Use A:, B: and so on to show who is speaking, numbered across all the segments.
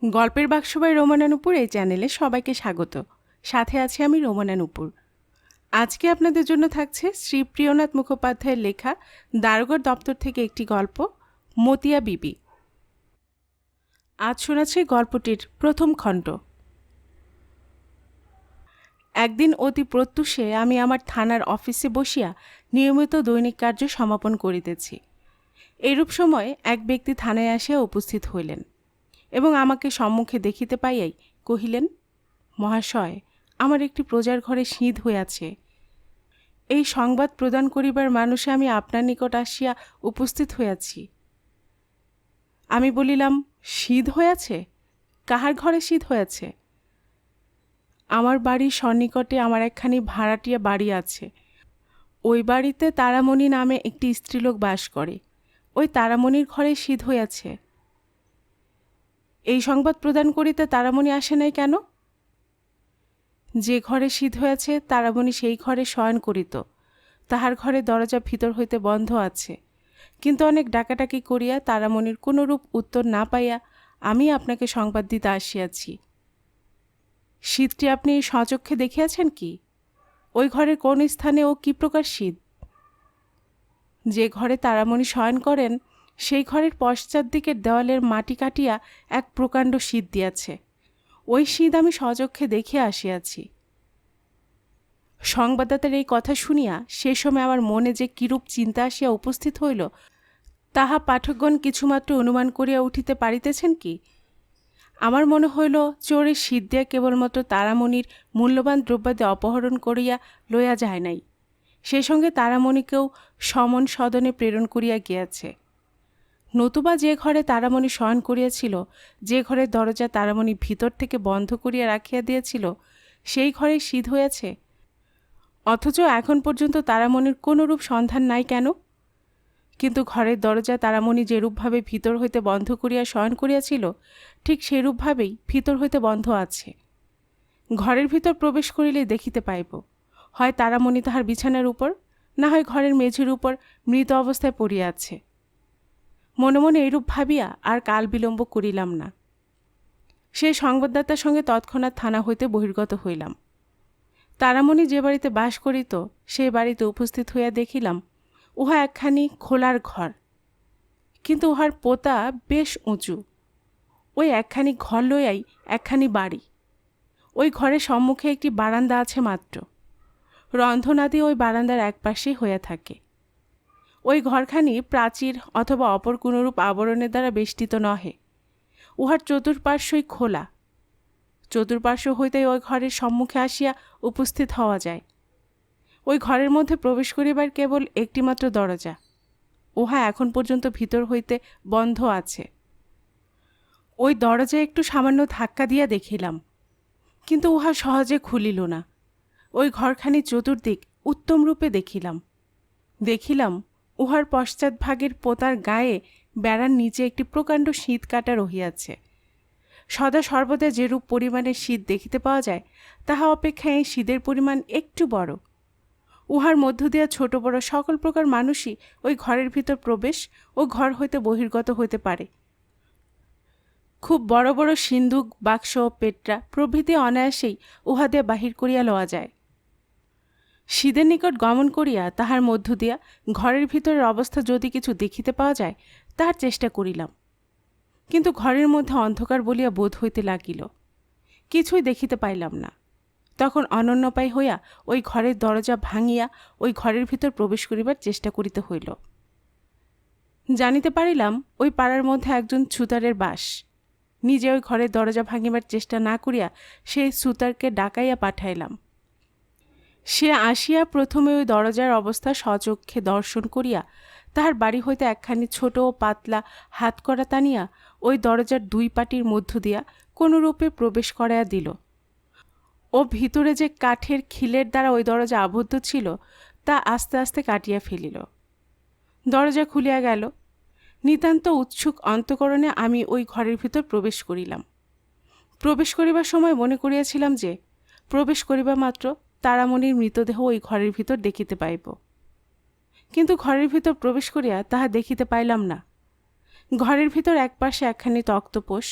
A: গল্পের বাক্স বাই রোমানা নুপুর এই চ্যানেলে সবাইকে স্বাগত। সাথে আছি আমি রোমানা নুপুর। আজকে আপনাদের জন্য থাকছে শ্রী প্রিয়নাথ মুখোপাধ্যায়ের লেখা দারোগার দপ্তর থেকে একটি গল্প, মতিয়া বিবি। আজ শোনাচ্ছি গল্পটির প্রথম খণ্ড। একদিন অতি প্রত্যুষে আমি আমার থানার অফিসে বসিয়া নিয়মিত দৈনিক কার্য সমাপন করিতেছি। এরূপ সময় এক ব্যক্তি থানায় আসিয়া উপস্থিত হইলেন এবং আমাকে সম্মুখে দেখিতে পাইয়াই কহিলেন, মহাশয়, আমার একটি প্রজার ঘরে সিঁধ হইয়াছে। এই সংবাদ প্রদান করিবার মানুষে আমি আপনার নিকট আসিয়া উপস্থিত হইয়াছি। আমি বলিলাম, সিঁধ হইয়াছে? কাহার ঘরে সিঁধ হইয়াছে? আমার বাড়ির সন্নিকটে আমার একখানি ভাড়াটিয়া বাড়ি আছে। ওই বাড়িতে তারামণি নামে একটি স্ত্রীলোক বাস করে। ওই তারামণির ঘরে সিঁধ হইয়াছে। এই সংবাদ প্রদান করিতে তারামণি আসে নাই কেন? যে ঘরে সিঁধ হয়েছে তারামণি সেই ঘরে শয়ন করিত। তাহার ঘরে দরজা ভিতর হইতে বন্ধ আছে, কিন্তু অনেক ডাকাডাকি করিয়া তারামণির কোনরূপ উত্তর না পাইয়া আমি আপনাকে সংবাদ দিতে আসিয়াছি। সিঁধটি আপনি স্বচক্ষে দেখিয়াছেন কি? ওই ঘরের কোন স্থানে ও কি প্রকার সিঁধ? যে ঘরে তারামণি শয়ন করেন সেই ঘরের পশ্চাৎ দিকের দেওয়ালের মাটি কাটিয়া এক প্রকাণ্ড সিঁধ দিয়াছে। ওই সিঁধ আমি স্বচক্ষে দেখিয়া আসিয়াছি। সংবাদদাতার এই কথা শুনিয়া সে সময় আমার মনে যে কিরূপ চিন্তা আসিয়া উপস্থিত হইল, তাহা পাঠকগণ কিছুমাত্র অনুমান করিয়া উঠিতে পারিতেছেন কি? আমার মনে হইল, চোরের সিঁধ দিয়া কেবলমাত্র তারামণির মূল্যবান দ্রব্যাদি অপহরণ করিয়া লইয়া যায় নাই, সে সঙ্গে তারামণিকেও সমন সদনে প্রেরণ করিয়া গিয়াছে। নতুবা যে ঘরে তারামণি শয়ন করিয়াছিল, যে ঘরের দরজা তারামণি ভিতর থেকে বন্ধ করিয়া রাখিয়া দিয়েছিল, সেই ঘরে সিঁধ হইয়াছে। অথচ এখন পর্যন্ত তারামণির কোনরূপ সন্ধান নাই কেন? কিন্তু ঘরের দরজা তারামণি যেরূপভাবে ভিতর হইতে বন্ধ করিয়া শয়ন করিয়াছিল, ঠিক সেরূপভাবেই ভিতর হইতে বন্ধ আছে। ঘরের ভিতর প্রবেশ করিলেই দেখিতে পাইব, হয় তারামণি তাহার বিছানার উপর, না হয় ঘরের মেঝের উপর মৃত অবস্থায় পড়িয়া আছে। মনে মনে এইরূপ ভাবিয়া আর কাল বিলম্ব করিলাম না। সেই সংবাদদাতার সঙ্গে তৎক্ষণাৎ থানা হইতে বহির্গত হইলাম। তারামণি যে বাড়িতে বাস করিত সেই বাড়িতে উপস্থিত হইয়া দেখিলাম উহা একখানি খোলার ঘর, কিন্তু উহার পোতা বেশ উঁচু। ওই একখানি ঘর লইয়াই একখানি বাড়ি। ওই ঘরের সম্মুখে একটি বারান্দা আছে মাত্র। রন্ধনাদি ওই বারান্দার একপাশেই হইয়া থাকে। ওই ঘরখানি প্রাচীর অথবা অপর কোনরূপ আবরণের দ্বারা বেষ্টিত নহে। উহার চতুর্পার্শ্বই খোলা। চতুর্পার্শ্ব হইতেই ওই ঘরের সম্মুখে আসিয়া উপস্থিত হওয়া যায়। ওই ঘরের মধ্যে প্রবেশ করিবার কেবল একটিমাত্র দরজা। উহা এখন পর্যন্ত ভিতর হইতে বন্ধ আছে। ওই দরজা একটু সামান্য ধাক্কা দিয়া দেখিলাম, কিন্তু উহা সহজে খুলিল না। ওই ঘরখানি চতুর্দিক উত্তম রূপে দেখিলাম উহার পশ্চাৎভাগের পোতার গায়ে বেড়ার নিচে একটি প্রকাণ্ড সিঁধ কাটা রহিয়াছে। সদা সর্বদা যেরূপ পরিমাণের সিঁধ দেখিতে পাওয়া যায়, তাহা অপেক্ষা এই সিঁধের পরিমাণ একটু বড়। উহার মধ্য দিয়া ছোট বড় সকল প্রকার মানুষই ওই ঘরের ভিতর প্রবেশ ও ঘর হইতে বহির্গত হইতে পারে। খুব বড় বড় সিন্দুক, বাক্স, পেট্রা প্রভৃতি অনায়াসেই উহাতে বাহির করিয়া লওয়া যায়। সিঁধের নিকট গমন করিয়া তাহার মধ্য দিয়া ঘরের ভিতরের অবস্থা যদি কিছু দেখিতে পাওয়া যায় তাহার চেষ্টা করিলাম, কিন্তু ঘরের মধ্যে অন্ধকার বলিয়া বোধ হইতে লাগিল। কিছুই দেখিতে পাইলাম না। তখন অনন্যোপায় হইয়া ওই ঘরের দরজা ভাঙিয়া ওই ঘরের ভিতর প্রবেশ করিবার চেষ্টা করিতে হইল। জানিতে পারিলাম ওই পাড়ার মধ্যে একজন ছুতারের বাস। নিজে ওই ঘরের দরজা ভাঙিবার চেষ্টা না করিয়া সেই ছুতারকে ডাকাইয়া পাঠাইলাম। সে আসিয়া প্রথমে ওই দরজার অবস্থা স্বচক্ষে দর্শন করিয়া তাহার বাড়ি হইতে একখানি ছোট ও পাতলা হাতকড়া টানিয়া ওই দরজার দুই পাটির মধ্য দিয়া কোনরূপে প্রবেশ করাইয়া দিল। ও ভিতরে যে কাঠের খিলের দ্বারা ওই দরজা আবদ্ধ ছিল তা আস্তে আস্তে কাটিয়া ফেলিল। দরজা খুলিয়া গেল। নিতান্ত উৎসুক অন্তঃকরণে আমি ওই ঘরের ভিতর প্রবেশ করিলাম। প্রবেশ করিবার সময় মনে করিয়াছিলাম যে প্রবেশ করিবা মাত্র তারামণির মৃতদেহ ওই ঘরের ভিতর দেখিতে পাইব, কিন্তু ঘরের ভিতর প্রবেশ করিয়া তাহা দেখিতে পাইলাম না। ঘরের ভিতর একপাশে একখানি তক্তপোষ,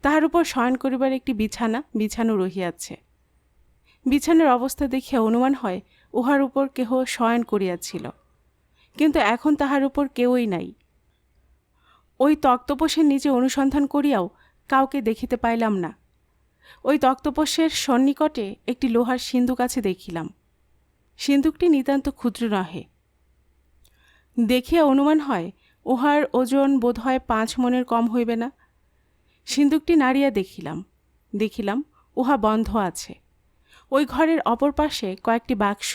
A: তাহার উপর শয়ন করিবার একটি বিছানা বিছানো রহিয়াছে। বিছানার অবস্থা দেখিয়া অনুমান হয় উহার উপর কেহ শয়ন করিয়াছিল, কিন্তু এখন তাহার উপর কেউই নাই। ওই তক্তপোষের নিচে অনুসন্ধান করিয়াও কাউকে দেখিতে পাইলাম না। ওই তক্তপোষের সন্নিকটে একটি লোহার সিন্দুক আছে দেখিলাম। সিন্দুকটি নিতান্ত ক্ষুদ্র নহে। দেখিয়া অনুমান হয় উহার ওজন বোধ হয় 5 মণের কম হইবে না। সিন্দুকটি নাড়িয়া দেখিলাম উহা বন্ধ আছে। ওই ঘরের অপর পাশে কয়েকটি বাক্স,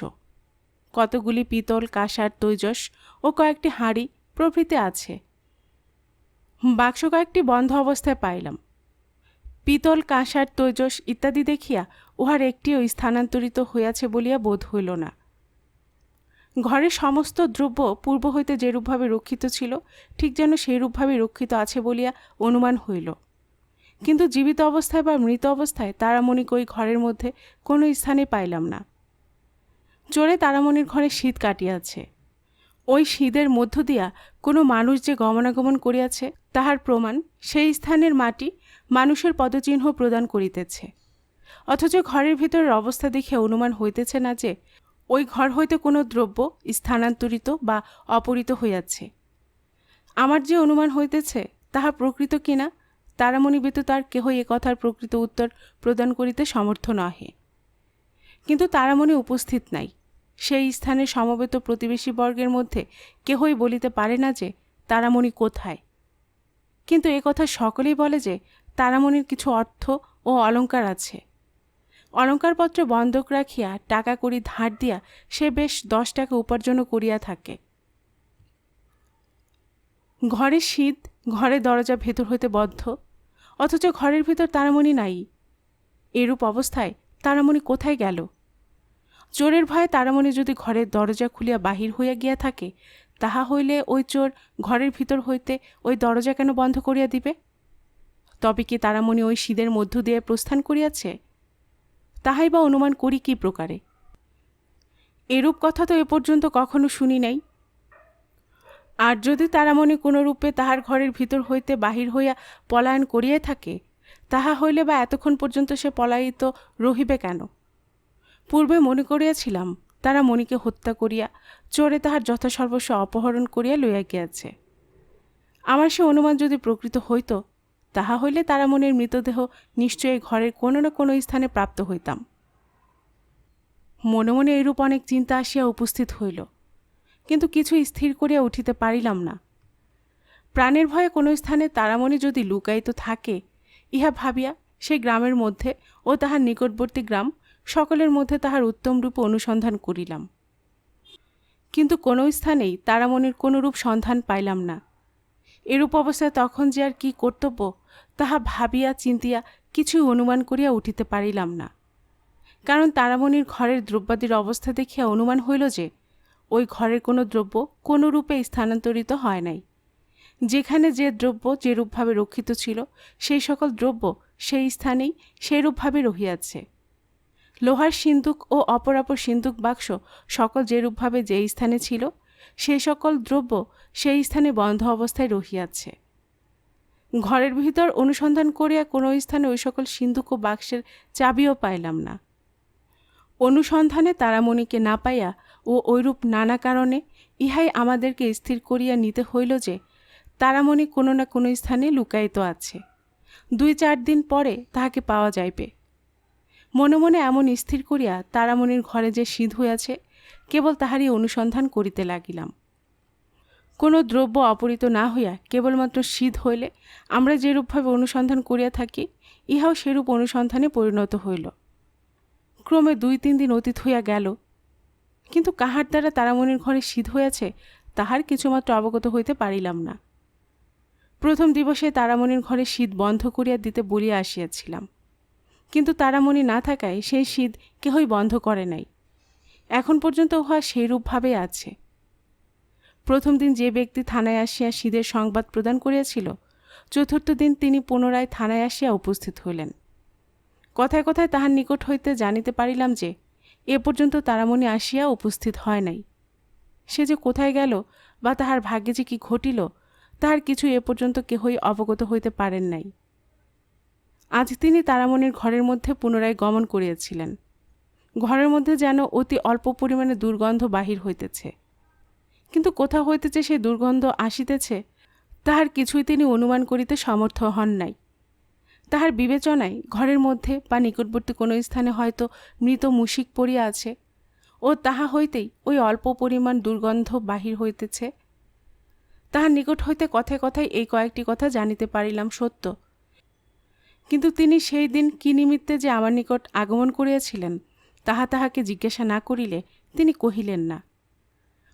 A: কতগুলি পিতল, কাঁসার, তৈজস ও কয়েকটি হাঁড়ি প্রভৃতি আছে। বাক্স কয়েকটি বন্ধ অবস্থায় পাইলাম। পিতল, কাঁসার, তৈজস ইত্যাদি দেখিয়া উহার একটিও স্থানান্তরিত হইয়াছে বলিয়া বোধ হইল না। ঘরের সমস্ত দ্রব্য পূর্ব হইতে যেরূপভাবে রক্ষিত ছিল ঠিক যেন সেইরূপভাবে রক্ষিত আছে বলিয়া অনুমান হইল। কিন্তু জীবিত অবস্থায় বা মৃত অবস্থায় তারামণিকে ওই ঘরের মধ্যে কোনো স্থানে পাইলাম না। চোরে তারামণির ঘরে শীত কাটিয়াছে। ওই শীতের মধ্য দিয়া কোনো মানুষ যে গমনাগমন করিয়াছে তাহার প্রমাণ সেই স্থানের মাটি মানুষের পদচিহ্ন প্রদান করিতেছে। অথচ ঘরের ভিতরের অবস্থা দেখিয়া অনুমান হইতেছে না যে ওই ঘর হইতে কোনো দ্রব্য স্থানান্তরিত বা অপহৃত হইয়াছে। আমার যে অনুমান হইতেছে তাহা প্রকৃত কিনা তারামণি ব্যতীত আর কেহই এ কথার প্রকৃত উত্তর প্রদান করিতে সমর্থ নহে। কিন্তু তারামণি উপস্থিত নাই। সেই স্থানের সমবেত প্রতিবেশী বর্গের মধ্যে কেহই বলিতে পারে না যে তারামণি কোথায়। কিন্তু এ কথা সকলেই বলে যে তারামণির কিছু অর্থ ও অলঙ্কার আছে। অলঙ্কারপত্র বন্ধক রাখিয়া টাকা কড়ি ধার দিয়া সে বেশ 10 টাকা উপার্জন করিয়া থাকে। ঘরের শীত, ঘরের দরজা ভেতর হইতে বদ্ধ, অথচ ঘরের ভিতর তারামণি নাই। এরূপ অবস্থায় তারামণি কোথায় গেল? চোরের ভয়ে তারামণি যদি ঘরের দরজা খুলিয়া বাহির হইয়া গিয়া থাকে, তাহা হইলে ওই চোর ঘরের ভিতর হইতে ওই দরজা কেন বন্ধ করিয়া দিবে? তবে কি তারামণি ওই শীতের মধ্য দিয়ে প্রস্থান করিয়াছে? তাহাই বা অনুমান করি কি প্রকারে? এরূপ কথা তো এ পর্যন্ত কখনো শুনি নাই। আর যদি তারামণি কোনো রূপে তাহার ঘরের ভিতর হইতে বাহির হইয়া পলায়ন করিয়া থাকে, তাহা হইলে বা এতক্ষণ পর্যন্ত সে পলায়িত রহিবে কেন? পূর্বে মনে করিয়াছিলাম তারামণিকে হত্যা করিয়া চোরে তাহার যথাসর্বস্ব অপহরণ করিয়া লইয়া গিয়াছে। আমার সে অনুমান যদি প্রকৃত হইত, তাহা হইলে তারামণির মৃতদেহ নিশ্চয়ই ঘরের কোনো না কোনো স্থানে প্রাপ্ত হইতাম। মনে মনে এইরূপ অনেক চিন্তা আসিয়া উপস্থিত হইল, কিন্তু কিছু স্থির করিয়া উঠিতে পারিলাম না। প্রাণের ভয়ে কোনো স্থানে তারামণি যদি লুকায়িত থাকে, ইহা ভাবিয়া সেই গ্রামের মধ্যে ও তাহার নিকটবর্তী গ্রাম সকলের মধ্যে তাহার উত্তম রূপে অনুসন্ধান করিলাম। কিন্তু কোনো স্থানেই তারামণির কোনরূপ সন্ধান পাইলাম না। এরূপ অবস্থায় তখন যে আর কি কর্তব্য তাহা ভাবিয়া চিন্তিয়া কিছুই অনুমান করিয়া উঠিতে পারিলাম না। কারণ তারামণির ঘরের দ্রব্যাদির অবস্থা দেখিয়া অনুমান হইল যে ওই ঘরের কোনো দ্রব্য কোনো রূপে স্থানান্তরিত হয় নাই। যেখানে যে দ্রব্য যেরূপভাবে রক্ষিত ছিল সেই সকল দ্রব্য সেই স্থানেই সেইরূপভাবে রহিয়াছে। লোহার সিন্দুক ও অপরাপর সিন্দুক বাক্স সকল যেরূপভাবে যে স্থানে ছিল সেই সকল দ্রব্য সেই স্থানে বন্ধ অবস্থায় রহিয়াছে। ঘরের ভিতর অনুসন্ধান করিয়া কোনো স্থানে ওই সকল সিন্দুক ও বাক্সের চাবিও পাইলাম না। অনুসন্ধানে তারামণিকে না পাইয়া ও ঐরূপ নানা কারণে ইহাই আমাদেরকে স্থির করিয়া নিতে হইল যে তারামণি কোনো না কোনো স্থানে লুকায়িত আছে। 2-4 দিন পরে তাহাকে পাওয়া যাইবে। মনে মনে এমন স্থির করিয়া তারামণির ঘরে যে সিঁধ হইয়াছে কেবল তাহারই অনুসন্ধান করিতে লাগিলাম। কোনো দ্রব্য অপহৃত না হইয়া কেবলমাত্র সিঁধ হইলে আমরা যেরূপভাবে অনুসন্ধান করিয়া থাকি, ইহাও সেরূপ অনুসন্ধানে পরিণত হইল। ক্রমে 2-3 দিন অতীত হইয়া গেল, কিন্তু কাহার দ্বারা তারামণির ঘরে সিঁধ হইয়াছে তাহার কিছুমাত্র অবগত হইতে পারিলাম না। প্রথম দিবসে তারামণির ঘরে সিঁধ বন্ধ করিয়া দিতে বলিয়া আসিয়াছিলাম, কিন্তু তারামণি না থাকায় সেই সিঁধ কেহই বন্ধ করে নাই। এখন পর্যন্ত উহা সেইরূপভাবেই আছে। প্রথম দিন যে ব্যক্তি থানায় আসিয়া সিঁধের সংবাদ প্রদান করিয়াছিল, চতুর্থ দিন তিনি পুনরায় থানায় আসিয়া উপস্থিত হইলেন। কথায় কথায় তাহার নিকট হইতে জানিতে পারিলাম যে এ পর্যন্ত তারামণি আসিয়া উপস্থিত হয় নাই। সে যে কোথায় গেল বা তাহার ভাগ্যে যে কি ঘটিল তাহার কিছু এ পর্যন্ত কেহই অবগত হইতে পারেন নাই। আজ তিনি তারামণির ঘরের মধ্যে পুনরায় গমন করিয়াছিলেন। ঘরের মধ্যে যেন অতি অল্প পরিমাণে দুর্গন্ধ বাহির হইতেছে, কিন্তু কোথা হইতে যে সেই দুর্গন্ধ আসিতেছে তাহার কিছুই তিনি অনুমান করিতে সমর্থ হন নাই। তাহার বিবেচনায় ঘরের মধ্যে বা নিকটবর্তী কোনো স্থানে হয়তো মৃত মুশিক পড়িয়া আছে, ও তাহা হইতেই ওই অল্প পরিমাণ দুর্গন্ধ বাহির হইতেছে। তাহার নিকট হইতে কথায় কথায় এই কয়েকটি কথা জানিতে পারিলাম সত্য, কিন্তু তিনি সেই দিন কি নিমিত্তে যে আমার নিকট আগমন করিয়াছিলেন তাহাকে জিজ্ঞাসা না করিলে তিনি কহিলেন না।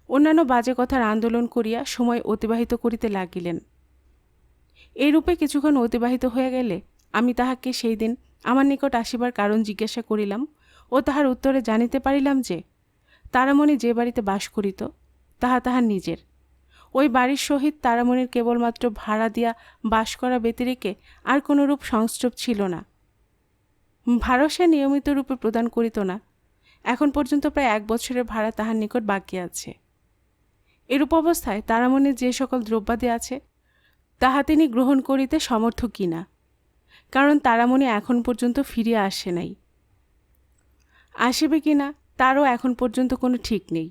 A: অন্যান্য বাজে কথার আন্দোলন করিয়া সময় অতিবাহিত করিতে লাগিলেন। এইরূপে কিছুক্ষণ অতিবাহিত হইয়া গেলে আমি তাহাকে সেই দিন আমার নিকট আসিবার কারণ জিজ্ঞাসা করিলাম, ও তাহার উত্তরে জানিতে পারিলাম যে তারামণি যে বাড়িতে বাস করিত তাহা তাহার নিজের। ওই বাড়ির সহিত তারামণির কেবলমাত্র ভাড়া দিয়া বাস করা ব্যতিরেকে আর কোনরূপ সংস্রব ছিল না। ভাড়া সে নিয়মিত রূপে প্রদান করিত না। এখন পর্যন্ত প্রায় 1 বছরের ভাড়া তাহার নিকট বাকি আছে। এরূপ অবস্থায় তারামণির যে সকল দ্রব্যাদি আছে তাহা তিনি গ্রহণ করিতে সমর্থ কিনা, কারণ তারামণি এখন পর্যন্ত ফিরিয়া আসে নাই। আসিবে কিনা তারও এখন পর্যন্ত কোনো ঠিক নেই।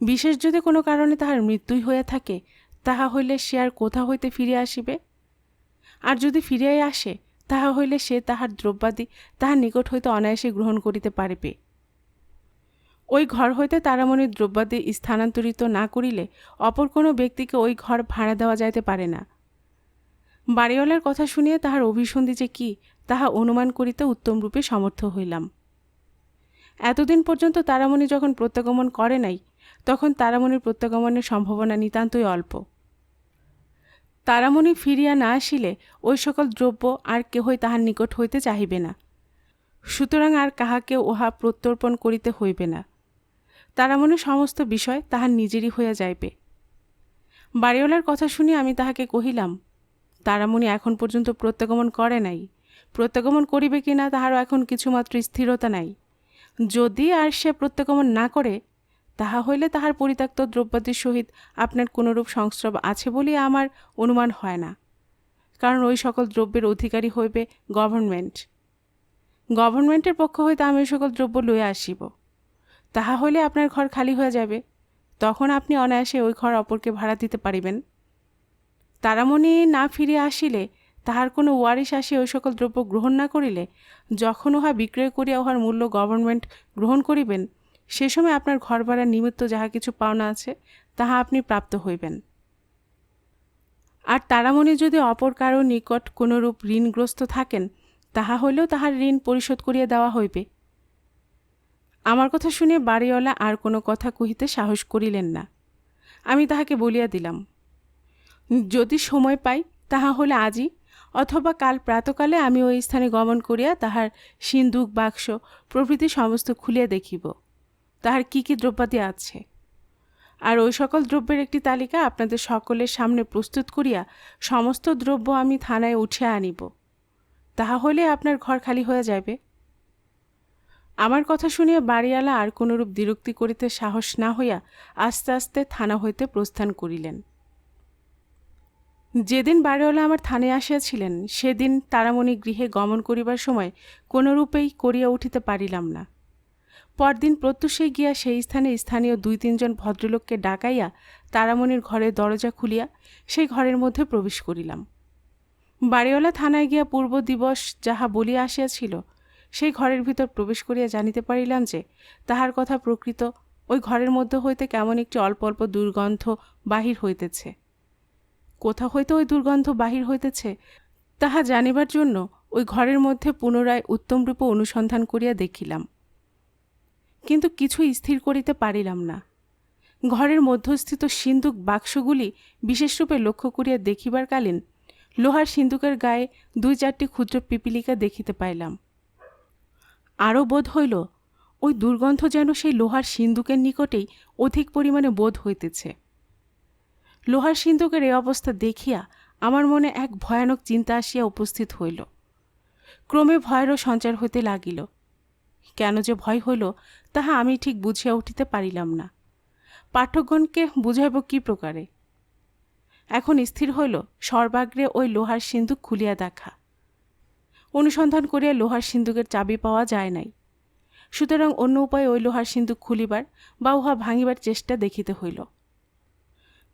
A: বিশেষ যদি কোনো কারণে তাহার মৃত্যুই হইয়া থাকে তাহা হইলে সে আর কোথা হইতে ফিরিয়া আসিবে? আর যদি ফিরিয়াই আসে তাহা হইলে সে তাহার দ্রব্যাদি তাহার নিকট হইতে অনায়াসে গ্রহণ করিতে পারিবে। ওই ঘর হইতে তারামণির দ্রব্যাদি স্থানান্তরিত না করিলে অপর কোনো ব্যক্তিকে ওই ঘর ভাড়া দেওয়া যাইতে পারে না। বাড়িওয়ালার কথা শুনিয়া তাহার অভিসন্ধি যে কি তাহা অনুমান করিতে উত্তমরূপে সমর্থ হইলাম। এতদিন পর্যন্ত তারামণি যখন প্রত্যাগমন করে নাই তখন তারামণির প্রত্যাগমনের সম্ভাবনা নিতান্তই অল্প। তারামণি ফিরিয়া না আসিলে ওই সকল দ্রব্য আর কেহই তাহার নিকট হইতে চাহিবে না, সুতরাং আর কাহাকে উহা প্রত্যর্পণ করিতে হইবে না। তারামণির সমস্ত বিষয় তাহার নিজেরই হইয়া যাইবে। বাড়িওয়ালার কথা শুনি আমি তাহাকে কহিলাম, তারামণি এখন পর্যন্ত প্রত্যাগমন করে নাই, প্রত্যাগমন করিবে কিনা তাহারও এখন কিছুমাত্র স্থিরতা নাই। যদি আর সে প্রত্যাগমন না করে তাহা হইলে তাহার পরিত্যক্ত দ্রব্যাদির সহিত আপনার কোনরূপ সংস্রব আছে বলিয়া আমার অনুমান হয় না, কারণ ওই সকল দ্রব্যের অধিকারী হইবে গভর্নমেন্ট। গভর্নমেন্টের পক্ষ হইতে আমি ওই সকল দ্রব্য লইয়া আসিব। তাহা হইলে আপনার ঘর খালি হয়ে যাবে, তখন আপনি অনায়াসে ওই ঘর অপরকে ভাড়া দিতে পারিবেন। তারামণি না ফিরিয়া আসিলে তাহার কোনো ওয়ারিশ আসিয়া ওই সকল দ্রব্য গ্রহণ না করিলে যখন উহা বিক্রয় করিয়া উহার মূল্য গভর্নমেন্ট গ্রহণ করিবেন সে সময় আপনার ঘর ভাড়ার নিমিত্ত যাহা কিছু পাওনা আছে তাহা আপনি প্রাপ্ত হইবেন। আর তারামণি যদি অপর কারো নিকট কোনরূপ ঋণগ্রস্ত থাকেন তাহা হইলেও তাহার ঋণ পরিশোধ করিয়া দেওয়া হইবে। আমার কথা শুনে বাড়িওয়ালা আর কোনো কথা কহিতে সাহস করিলেন না। আমি তাহাকে বলিয়া দিলাম, যদি সময় পাই তাহা হলে আজই অথবা কাল প্রাতকালে আমি ওই স্থানে গমন করিয়া তাহার সিন্দুক বাক্স প্রভৃতি সমস্ত খুলিয়া দেখিব তাহার কি কি দ্রব্যাদি আছে। আর ওই সকল দ্রব্যের একটি তালিকা আপনাদের সকলের সামনে প্রস্তুত করিয়া সমস্ত দ্রব্য আমি থানায় উঠিয়া আনিব। তাহা হইলে আপনার ঘর খালি হয়ে যাবে। আমার কথা শুনিয়া বাড়িওয়ালা আর কোনরূপ দ্বিরুক্তি করিতে সাহস না হইয়া আস্তে আস্তে থানা হইতে প্রস্থান করিলেন। যেদিন বাড়িওয়ালা আমার থানায় আসিয়াছিলেন সেদিন তারামণি গৃহে গমন করিবার সময় কোনরূপেই করিয়া উঠিতে পারিলাম না। পরদিন প্রত্যুষে গিয়া সেই স্থানে স্থানীয় 2-3 জন ভদ্রলোককে ডাকাইয়া তারামণির ঘরের দরজা খুলিয়া সেই ঘরের মধ্যে প্রবেশ করিলাম। বাড়িওয়ালা থানায় গিয়া পূর্ব দিবস যাহা বলিয়া আসিয়াছিল সেই ঘরের ভিতর প্রবেশ করিয়া জানিতে পারিলাম যে তাহার কথা প্রকৃত। ওই ঘরের মধ্য হইতে কেমন একটি অল্প অল্প দুর্গন্ধ বাহির হইতেছে। কোথা হইতে ওই দুর্গন্ধ বাহির হইতেছে তাহা জানিবার জন্য ওই ঘরের মধ্যে পুনরায় উত্তমরূপে অনুসন্ধান করিয়া দেখিলাম, কিন্তু কিছুই স্থির করিতে পারিলাম না। ঘরের মধ্যস্থিত সিন্দুক বাক্সগুলি বিশেষরূপে লক্ষ্য করিয়া দেখিবার কালীন লোহার সিন্দুকের গায়ে 2-4টি ক্ষুদ্র পিপিলিকা দেখিতে পাইলাম। আরও বোধ হইল ওই দুর্গন্ধ যেন সেই লোহার সিন্দুকের নিকটেই অধিক পরিমাণে বোধ হইতেছে। লোহার সিন্দুকের এই অবস্থা দেখিয়া আমার মনে এক ভয়ানক চিন্তা আসিয়া উপস্থিত হইল। ক্রমে ভয়েরও সঞ্চার হইতে লাগিল। কেন যে ভয় হইল তাহা আমি ঠিক বুঝিয়া উঠিতে পারিলাম না। পাঠকগণকে বুঝাইব কি প্রকারে? এখন স্থির হইল সর্বাগ্রে ওই লোহার সিন্দুক খুলিয়া দেখা। অনুসন্ধান করিয়া লোহার সিন্দুকের চাবি পাওয়া যায় নাই। সুতরাং অন্য উপায়ে ওই লোহার সিন্দুক খুলিবার বা উহা ভাঙিবার চেষ্টা দেখিতে হইল।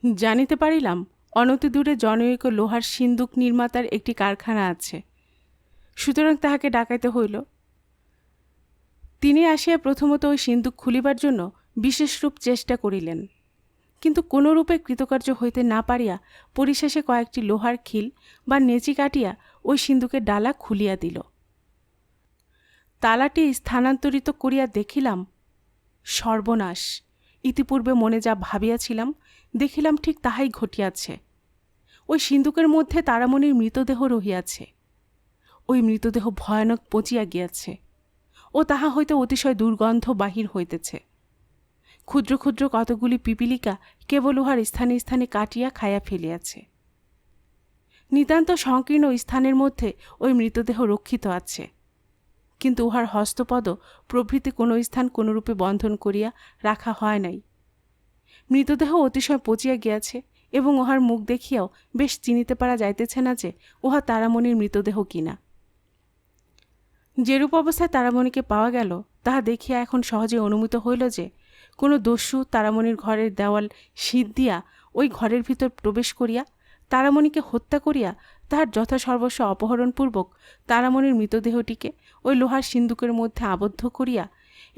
A: জানিতে পারিলাম অনতিদূরে জনৈক লোহার সিন্দুক নির্মাতার একটি কারখানা আছে। সুতরাং তাহাকে ডাকাইতে হইল। তিনি আসিয়া প্রথমত ওই সিন্দুক খুলিবার জন্য বিশেষরূপ চেষ্টা করিলেন, কিন্তু কোনরূপে কৃতকার্য হইতে না পারিয়া পরিশেষে কয়েকটি লোহার খিল বা নেচি কাটিয়া ওই সিন্দুকের ডালা খুলিয়া দিল। তালাটি স্থানান্তরিত করিয়া দেখিলাম, সর্বনাশ! ইতিপূর্বে মনে যা ভাবিয়াছিলাম দেখিলাম ঠিক তাহাই ঘটিয়াছে। ওই সিন্দুকের মধ্যে তারামণির মৃতদেহ রহিয়াছে। ওই মৃতদেহ ভয়ানক পচিয়া গিয়াছে ও তাহা হইতে অতিশয় দুর্গন্ধ বাহির হইতেছে। ক্ষুদ্র ক্ষুদ্র কতগুলি পিপিলিকা কেবল উহার স্থানে স্থানে কাটিয়া খাইয়া ফেলিয়াছে। নিতান্ত সংকীর্ণ স্থানের মধ্যে ওই মৃতদেহ রক্ষিত আছে, কিন্তু উহার হস্তপদ প্রভৃতি কোনো স্থান কোনরূপে বন্ধন করিয়া রাখা হয় নাই। মৃতদেহ অতিশয় পচিয়া গিয়াছে এবং উহার মুখ দেখিয়াও বেশ চিনিতে পারা যাইতেছে না যে উহা তারামণির মৃতদেহ কিনা। যেরূপ অবস্থায় তারামণিকে পাওয়া গেল তাহা দেখিয়া এখন সহজে অনুমিত হইল যে কোনো দস্যু তারামণির ঘরের দেওয়াল সিঁধ দিয়া ওই ঘরের ভিতর প্রবেশ করিয়া তারামণিকে হত্যা করিয়া তাহার যথাসর্বস্ব অপহরণপূর্বক তারামণির মৃতদেহটিকে ওই লোহার সিন্দুকের মধ্যে আবদ্ধ করিয়া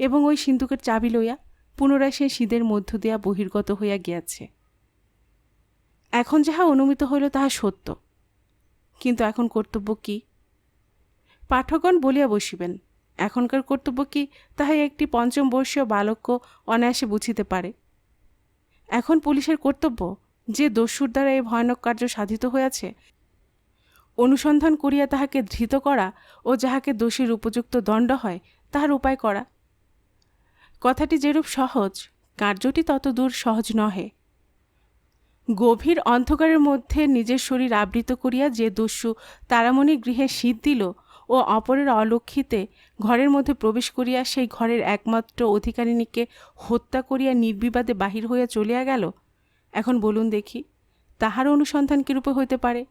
A: এবং ওই সিন্দুকের চাবি লইয়া পুনরায় সেই সিঁধের মধ্য দিয়া বহির্গত হইয়া গিয়াছে। এখন যাহা অনুমিত হইল তাহা সত্য, কিন্তু এখন কর্তব্য কি? পাঠকগণ বলিয়া বসিবেন, এখনকার কর্তব্য কি তাহাই একটি ৫ম বর্ষীয় বালকও অনায়াসে বুঝিতে পারে। এখন পুলিশের কর্তব্য যে দস্যুর দ্বারা এই ভয়ানক কার্য সাধিত হইয়াছে অনুসন্ধান করিয়া তাহাকে ধৃত করা ও যাহাকে দোষীর উপযুক্ত দণ্ড হয় তাহার উপায় করা। কথাটি যেরূপ সহজ, কার্যটি ততদূর সহজ নহে। গভীর অন্ধকারের মধ্যে নিজের শরীর আবৃত করিয়া যে দস্যু তারামণির গৃহে সিঁধ দিল ও অপরের অলক্ষিতে ঘরের মধ্যে প্রবেশ করিয়া সেই ঘরের একমাত্র অধিকারিণীকে হত্যা করিয়া নির্বিবাদে বাহির হইয়া চলিয়া গেল, এখন বলুন দেখি তাহার অনুসন্ধান কিরূপে হইতে পারে?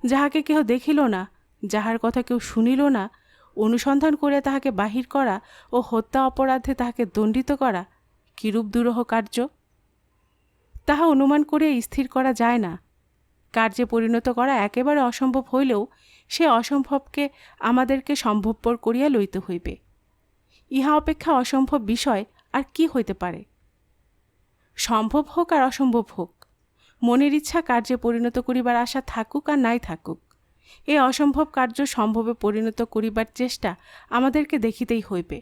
A: যাহাকে কেহ দেখিল না, যাহার কথা কেউ শুনিল না, অনুসন্ধান করিয়া তাহাকে বাহির করা ও হত্যা অপরাধে তাহাকে দণ্ডিত করা কিরূপ দুরূহ কার্য! তাহা অনুমান করিয়া স্থির করা যায় না। কার্যে পরিণত করা একেবারে অসম্ভব হইলেও সে অসম্ভবকে আমাদেরকে সম্ভবপর করিয়া লইতে হইবে। ইহা অপেক্ষা অসম্ভব বিষয় আর কি হইতে পারে? সম্ভব হোক আর অসম্ভব হোক, মনের ইচ্ছা কার্যে পরিণত করিবার আশা থাকুক আর নাই থাকুক, এই অসম্ভব কার্য সম্ভবে পরিণত করিবার চেষ্টা আমাদেরকে দেখিতেই হইবে।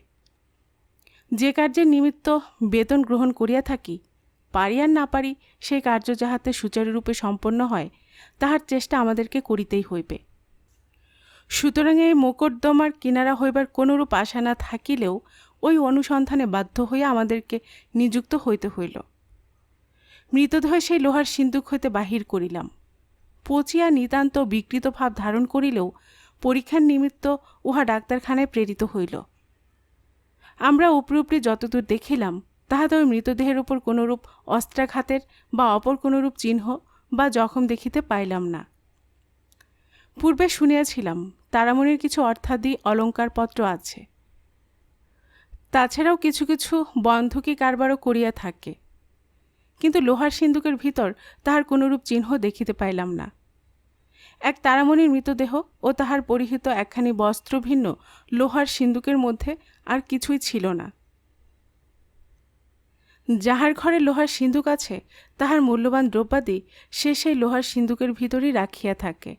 A: যে কার্যের নিমিত্ত বেতন গ্রহণ করিয়া থাকি, পারি আর না পারি সেই কার্য যাহাতে সুচারুরূপে সম্পন্ন হয় তাহার চেষ্টা আমাদেরকে করিতেই হইবে। সুতরাং এই মোকদ্দমার কিনারা হইবার কোনরূপ আশা না থাকিলেও ওই অনুসন্ধানে বাধ্য হইয়া আমাদেরকে নিযুক্ত হইতে হইল। মৃতদেহ সেই লোহার সিন্দুক হইতে বাহির করিলাম। পচিয়া নিতান্ত বিকৃত ভাব ধারণ করিলেও পরীক্ষার নিমিত্ত উহা ডাক্তারখানায় প্রেরিত হইল। আমরা উপরি যতদূর দেখিলাম তাহাতে ওই মৃতদেহের উপর কোনরূপ অস্ত্রাঘাতের বা অপর কোনরূপ চিহ্ন বা জখম দেখিতে পাইলাম না। পূর্বে শুনিয়াছিলাম তারামণির কিছু অর্থাদি অলঙ্কারপত্র আছে, তাছাড়াও কিছু কিছু বন্ধকি কারবারও করিয়া থাকে, কিন্তু লোহার সিন্দুকের ভিতর তাহার কোনরূপ চিহ্ন দেখিতে পাইলাম না। এক তারামণির মৃতদেহ ও তাহার পরিহিত একখানি বস্ত্র ভিন্ন লোহার সিন্দুকের মধ্যে আর কিছুই ছিল না। যাহার ঘরে লোহার সিন্দুক আছে তাহার মূল্যবান দ্রব্যাদি সে সেই লোহার সিন্দুকের ভিতরই রাখিয়া থাকে,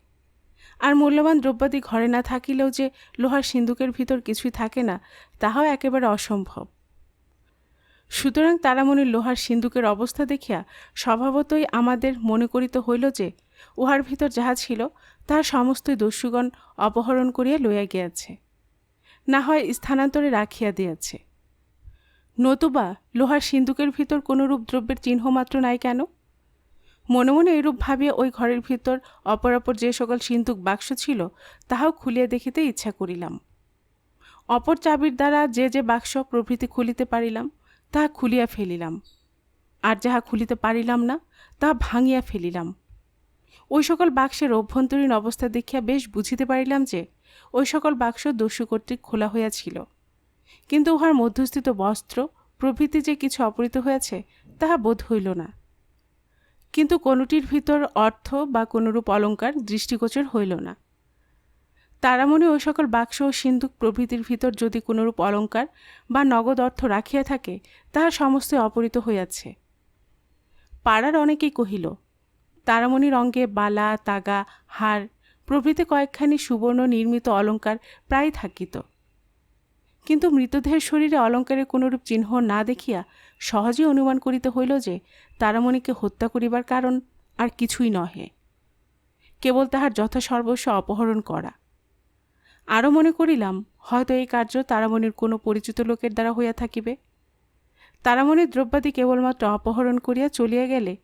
A: আর মূল্যবান দ্রব্যাদি ঘরে না থাকিলেও যে লোহার সিন্দুকের ভিতর কিছুই থাকে না তাহাও একেবারে অসম্ভব। সুতরাং তারামণির লোহার সিন্দুকের অবস্থা দেখিয়া স্বভাবতই আমাদের মনে করিতে হইল যে উহার ভিতর যাহা ছিল তাহার সমস্তই দস্যুগণ অপহরণ করিয়া লইয়া গিয়াছে, না হয় স্থানান্তরে রাখিয়া দিয়াছে। নতুবা লোহার সিন্দুকের ভিতর কোনরূপ দ্রব্যের চিহ্ন মাত্র নাই কেন? মনে মনে এরূপ ভাবিয়া ওই ঘরের ভিতর অপর যে সকল সিন্দুক বাক্স ছিল তাহাও খুলিয়া দেখিতে ইচ্ছা করিলাম। অপর চাবির দ্বারা যে যে বাক্স প্রভৃতি খুলিতে পারিলাম তাহা খুলিয়া ফেলিলাম, আর যাহা খুলিতে পারিলাম না তাহা ভাঙিয়া ফেলিলাম। ওই সকল বাক্সের অভ্যন্তরীণ অবস্থা দেখিয়া বেশ বুঝিতে পারিলাম যে ওই সকল বাক্স দস্যু কর্তৃক খোলা হইয়াছিল, কিন্তু উহার মধ্যস্থিত বস্ত্র প্রভৃতি যে কিছু অপহৃত হইয়াছে তাহা বোধ হইল না। কিন্তু কোনটির ভিতর অর্থ বা কোনরূপ অলঙ্কার দৃষ্টিগোচর হইল না। তারামণি ওই সকল বাক্স ও সিন্দুক প্রভৃতির ভিতর যদি কোনরূপ অলঙ্কার বা নগদ অর্থ রাখিয়া থাকে, তাহা সমস্তই অপহৃত হইয়াছে। পাড়ার অনেকেই কহিল, তারামণির অঙ্গে বালা, তাগা, হার প্রভৃতি কয়েকখানি সুবর্ণ নির্মিত অলঙ্কার প্রায় থাকিত, কিন্তু মৃতদেহের শরীরে অলঙ্কারের কোনরূপ চিহ্ন না দেখিয়া সহজেই অনুমান করিতে হইল যে তারামণিকে হত্যা করিবার কারণ আর কিছুই নহে, কেবল তাহার যথাসর্বস্ব অপহরণ করা। আরও মনে করিলাম, হয়তো এই কার্য তারামণির কোনো পরিচিত লোকের দ্বারা হইয়া থাকিবে। তারামণির দ্রব্যাদি কেবলমাত্র অপহরণ করিয়া চলিয়া গেলে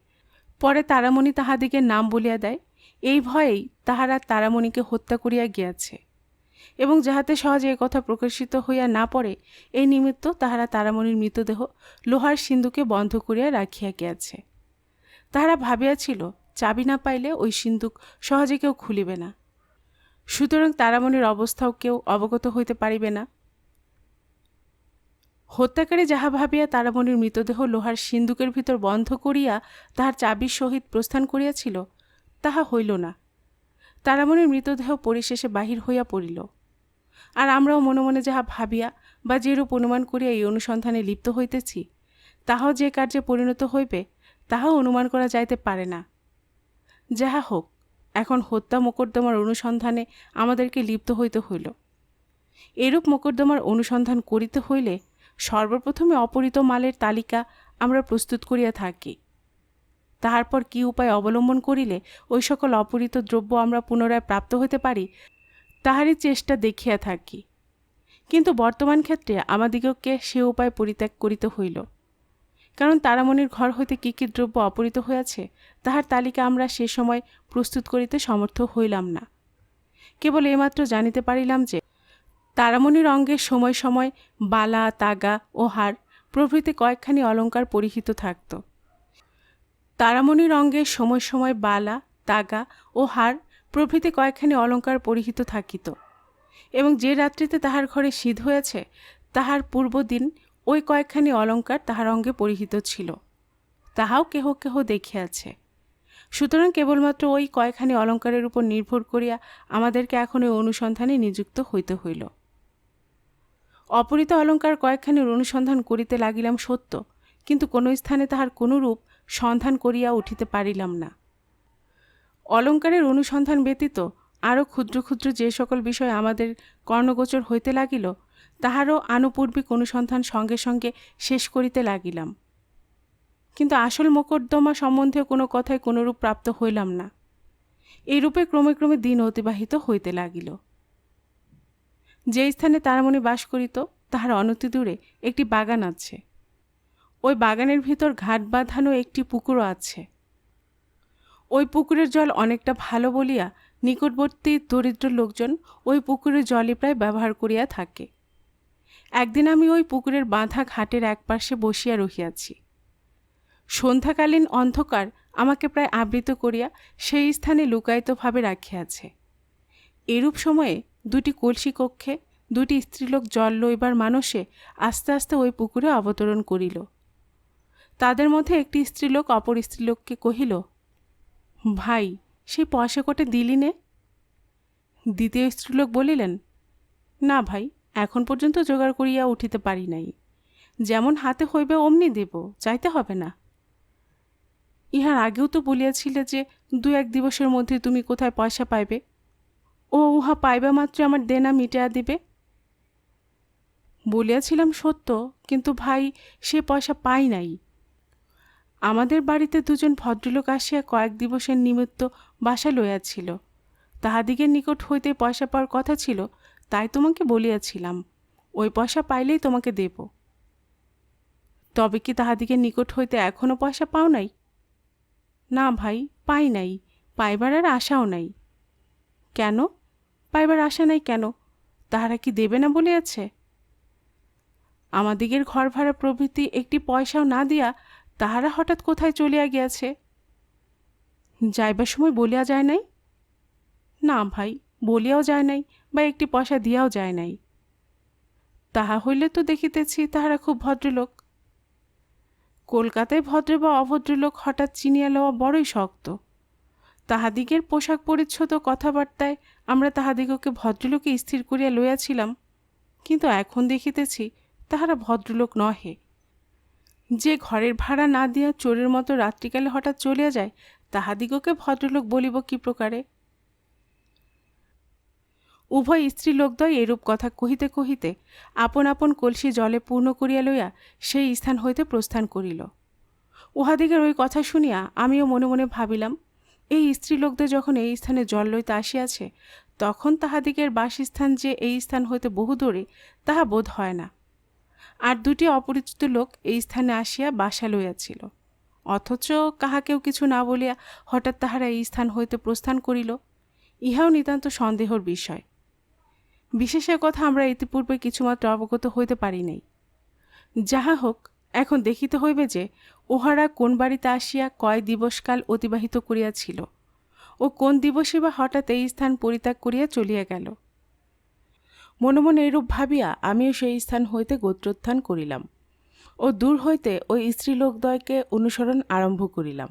A: পরে তারামণি তাহাদিগের নাম বলিয়া দেয়, এই ভয়েই তাহারা তারামণিকে হত্যা করিয়া গিয়াছে, এবং যাহাতে সহজে কথা প্রকাশিত হইয়া না পড়ে, এই নিমিত্ত তাহারা তারামণির মৃতদেহ লোহার সিন্দুকে বন্ধ করিয়া রাখিয়া গিয়াছে। তাহারা ভাবিয়াছিল, চাবি না পাইলে ওই সিন্দুক সহজে কেউ খুলিবে না, সুতরাং তারামণির অবস্থাও কেউ অবগত হইতে পারিবে না। হত্যাকারী যাহা ভাবিয়া তারামণির মৃতদেহ লোহার সিন্দুকের ভিতর বন্ধ করিয়া তাহার চাবির সহিত প্রস্থান করিয়াছিল, তাহা হইল না। তারামণির মৃতদেহ পরিশেষে বাহির হইয়া পড়িল। আর আমরাও মনে মনে যাহা ভাবিয়া বা যেরূপ অনুমান করিয়া এই অনুসন্ধানে লিপ্ত হইতেছি, তাহাও যে কার্যে পরিণত হইবে তাহাও অনুমান করা যাইতে পারে না। যাহা হোক, এখন হত্যা মোকদ্দমার অনুসন্ধানে আমাদেরকে লিপ্ত হইতে হইল। এরূপ মোকদ্দমার অনুসন্ধান করিতে হইলে সর্বপ্রথমে অপহৃত মালের তালিকা আমরা প্রস্তুত করিয়া থাকি। তাহার পর কী উপায় অবলম্বন করিলে ওই সকল অপহৃত দ্রব্য আমরা পুনরায় প্রাপ্ত হইতে পারি, তাহারই চেষ্টা দেখিয়া থাকি। কিন্তু বর্তমান ক্ষেত্রে আমাদিগকে সে উপায় পরিত্যাগ করিতে হইল, কারণ তারামণির ঘর হইতে কী কী দ্রব্য অপহৃত হইয়াছে তাহার তালিকা আমরা সে সময় প্রস্তুত করিতে সমর্থ হইলাম না। কেবল এইমাত্র জানিতে পারিলাম যে তারামণির অঙ্গে সময় সময় বালা, তাগা ও হার প্রভৃতি কয়েকখানি অলঙ্কার পরিহিত থাকত। তারামণির অঙ্গে সময় সময় বালা, তাগা ও হার প্রভৃতি কয়েকখানি অলঙ্কার পরিহিত থাকিত, এবং যে রাত্রিতে তাহার ঘরে শীত হয়েছে তাহার পূর্বদিন ওই কয়েকখানি অলঙ্কার তাহার অঙ্গে পরিহিত ছিল, তাহাও কেহ কেহ দেখিয়াছে। সুতরাং কেবলমাত্র ওই কয়েকখানি অলঙ্কারের উপর নির্ভর করিয়া আমাদেরকে এখন ওই অনুসন্ধানে নিযুক্ত হইতে হইল। অপহৃত অলঙ্কার কয়েকখানির অনুসন্ধান করিতে লাগিলাম সত্য, কিন্তু কোনো স্থানে তাহার কোনরূপ সন্ধান করিয়া উঠিতে পারিলাম না। অলঙ্কারের অনুসন্ধান ব্যতীত আরও ক্ষুদ্র ক্ষুদ্র যে সকল বিষয় আমাদের কর্ণগোচর হইতে লাগিল, তাহারও আনুপূর্বিক অনুসন্ধান সঙ্গে সঙ্গে শেষ করিতে লাগিলাম, কিন্তু আসল মোকদ্দমা সম্বন্ধে কোনো কথায় কোনরূপ প্রাপ্ত হইলাম না। এইরূপে ক্রমে ক্রমে দিন অতিবাহিত হইতে লাগিল। যে স্থানে তারামণি বাস করিত তাহার অনতিদূরে একটি বাগান আছে। ওই বাগানের ভিতর ঘাট বাঁধানো একটি পুকুরও আছে। ওই পুকুরের জল অনেকটা ভালো বলিয়া নিকটবর্তী দরিদ্র লোকজন ওই পুকুরের জলই প্রায় ব্যবহার করিয়া থাকে। একদিন আমি ওই পুকুরের বাঁধা ঘাটের একপার্শ্বে বসিয়া রহিয়াছি। সন্ধ্যাকালীন অন্ধকার আমাকে প্রায় আবৃত করিয়া সেই স্থানে লুকায়িতভাবে রাখিয়াছে। এরূপ সময়ে দুটি কলসি কক্ষে দুটি স্ত্রীলোক জল লইবার মানসে আস্তে আস্তে ওই পুকুরে অবতরণ করিল। তাদের মধ্যে একটি স্ত্রীলোক অপর স্ত্রীলোককে কহিল, ভাই, সেই পয়সা কটে দিলি নে? দ্বিতীয় স্ত্রীলোক বলিলেন, না ভাই, এখন পর্যন্ত জোগাড় করিয়া উঠিতে পারি নাই। যেমন হাতে হইবে অমনি দেব, চাইতে হবে না। ইহার আগেও তো বলিয়াছিলে যে 2-1 দিবসের মধ্যে তুমি কোথায় পয়সা পাইবে, ও উহা পাইবা মাত্র আমার দেনা মিটিয়া দিবে। বলিয়াছিলাম সত্য, কিন্তু ভাই, সে পয়সা পাই নাই। আমাদের বাড়িতে দুজন ভদ্রলোক আসিয়া কয়েক দিবসের নিমিত্ত বাসা লইয়াছিল। তাহাদিগের নিকট হইতে পয়সা পাওয়ার কথা ছিল, তাই তোমাকে বলিয়াছিলাম ওই পয়সা পাইলেই তোমাকে দেব। তবে কি তাহাদিগের নিকট হইতে এখনও পয়সা পাও নাই? না ভাই, পাই নাই, পাইবার আর আশাও নাই। কেন পাইবার আশা নাই কেন? তাহারা কি দেবে না বলিয়াছে? আমাদিগের ঘর ভাড়া প্রভৃতি একটি পয়সাও না দিয়া তাহারা হঠাৎ কোথায় চলিয়া গিয়াছে। যাইবার সময় বলিয়া যায় নাই? না ভাই, বলিয়াও যায় নাই বা একটি পয়সা দিয়াও যায় নাই। তাহা হইলে তো দেখিতেছি তাহারা খুব ভদ্রলোক। কলকাতায় ভদ্র বা অভদ্রলোক হঠাৎ চিনিয়া লওয়া বড়ই শক্ত। তাহাদিগের পোশাক পরিচ্ছদ ও কথাবার্তায় আমরা তাহাদিগকে ভদ্রলোকে স্থির করিয়া লইয়াছিলাম, কিন্তু এখন দেখিতেছি তাহারা ভদ্রলোক নহে। যে ঘরের ভাড়া না দিয়া চোরের মতো রাত্রিকালে হঠাৎ চলিয়া যায়, তাহাদিগকে ভদ্রলোক বলিব কি প্রকারে? উভয় স্ত্রীলোকদ্বয় এরূপ কথা কহিতে কহিতে আপন আপন কলসি জলে পূর্ণ করিয়া লইয়া সেই স্থান হইতে প্রস্থান করিল। উহাদিগের ওই কথা শুনিয়া আমিও মনে মনে ভাবিলাম, এই স্ত্রীলোকদের যখন এই স্থানে জল লইতে আসিয়াছে, তখন তাহাদিগের বাসস্থান যে এই স্থান হইতে বহু দূরে তাহা বোধ হয় না। আর দুটি অপরিচিত লোক এই স্থানে আসিয়া বাসা লইয়াছিল, অথচ কাহাকেও কিছু না বলিয়া হঠাৎ তাহারা এই স্থান হইতে প্রস্থান করিল। ইহাও নিতান্ত সন্দেহর বিষয়। বিশেষের কথা আমরা ইতিপূর্বে কিছুমাত্র অবগত হইতে পারি নাই। যাহা হোক, এখন দেখিতে হইবে যে উহারা কোন বাড়িতে আসিয়া কয় দিবসকাল অতিবাহিত করিয়াছিল ও কোন দিবসে বা হঠাৎ এই স্থান পরিত্যাগ করিয়া চলিয়া গেল। মনে মনে এরূপ ভাবিয়া আমিও সেই স্থান হইতে গোত্রোত্থান করিলাম ও দূর হইতে ওই স্ত্রীলোকদ্বয়কে অনুসরণ আরম্ভ করিলাম।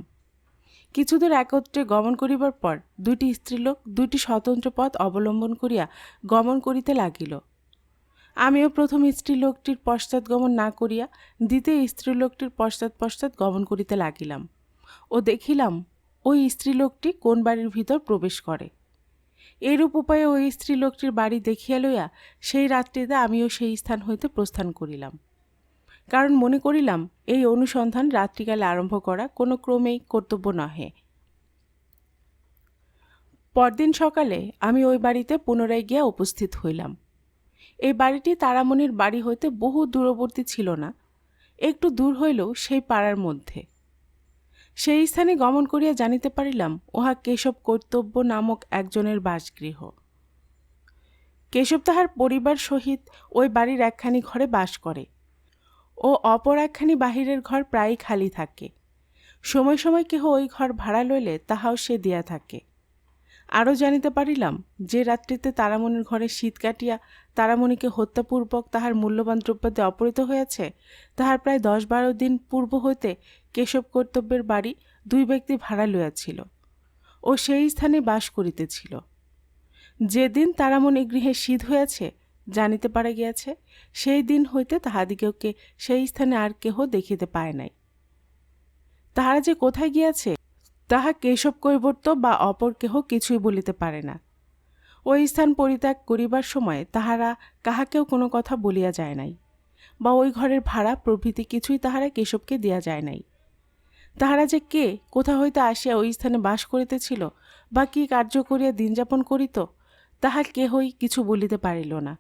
A: কিছুদূর একত্রে গমন করিবার পর দুইটি স্ত্রীলোক দুইটি স্বতন্ত্র পথ অবলম্বন করিয়া গমন করিতে লাগিল। আমিও প্রথম স্ত্রীলোকটির পশ্চাৎগমন না করিয়া দ্বিতীয় স্ত্রীলোকটির পশ্চাৎ পশ্চাৎ গমন করিতে লাগিলাম ও দেখিলাম ওই স্ত্রীলোকটি কোন বাড়ির ভিতর প্রবেশ করে। এরূপ উপায়ে ওই স্ত্রীলোকটির বাড়ি দেখিয়া লইয়া সেই রাত্রিতে আমিও সেই স্থান হইতে প্রস্থান করিলাম, কারণ মনে করিলাম এই অনুসন্ধান রাত্রিকালে আরম্ভ করা কোনো ক্রমেই কর্তব্য নহে। পরদিন সকালে আমি ওই বাড়িতে পুনরায় গিয়া উপস্থিত হইলাম। এই বাড়িটি তারামণির বাড়ি হইতে বহু দূরবর্তী ছিল না, একটু দূর হইলেও সেই পাড়ার মধ্যে। সেই স্থানে গমন করিয়া জানিতে পারিলাম উহা কেশব কর্তব্য নামক একজনের বাসগৃহ। কেশব তাহার পরিবার সহিত ওই বাড়ির একখানি ঘরে বাস করে ও অপর একখানি বাহিরের ঘর প্রায়ই খালি থাকে। সময় সময় কেহ ওই ঘর ভাড়া লইলে তাহাও সে দিয়া থাকে। আরও জানিতে পারিলাম যে রাত্রিতে তারামণির ঘরে শীত কাটিয়া তারামণিকে হত্যাপূর্বক তাহার মূল্যবান দ্রব্যাদি অপহৃত হইয়াছে, তাহার প্রায় 10-12 দিন পূর্ব হইতে কেশব কর্তব্যের বাড়ি দুই ব্যক্তি ভাড়া লইয়াছিল ও সেই স্থানে বাস করিতেছিল। যেদিন তারামণি গৃহে শীত হইয়াছে জানিতে পারা গিয়াছে, সেই দিন হইতে তাহাদিগকে সেই স্থানে আর কেহ দেখিতে পায় নাই। তাহারা যে কোথায় গিয়াছে তাহা কেশব কৈবর্ত বা অপর কেহ কিছুই বলিতে পারে না। ওই স্থান পরিত্যাগ করিবার সময় তাহারা কাহাকেও কোনো কথা বলিয়া যায় নাই, বা ওই ঘরের ভাড়া প্রভৃতি কিছুই তাহারা কেশবকে দিয়া যায় নাই। তাহারা যে কে, কোথা হইতে আসিয়া ওই স্থানে বাস করিতেছিল বা কি কার্য করিয়া দিনযাপন করিত, তাহা কেহই কিছু বলিতে পারিল না।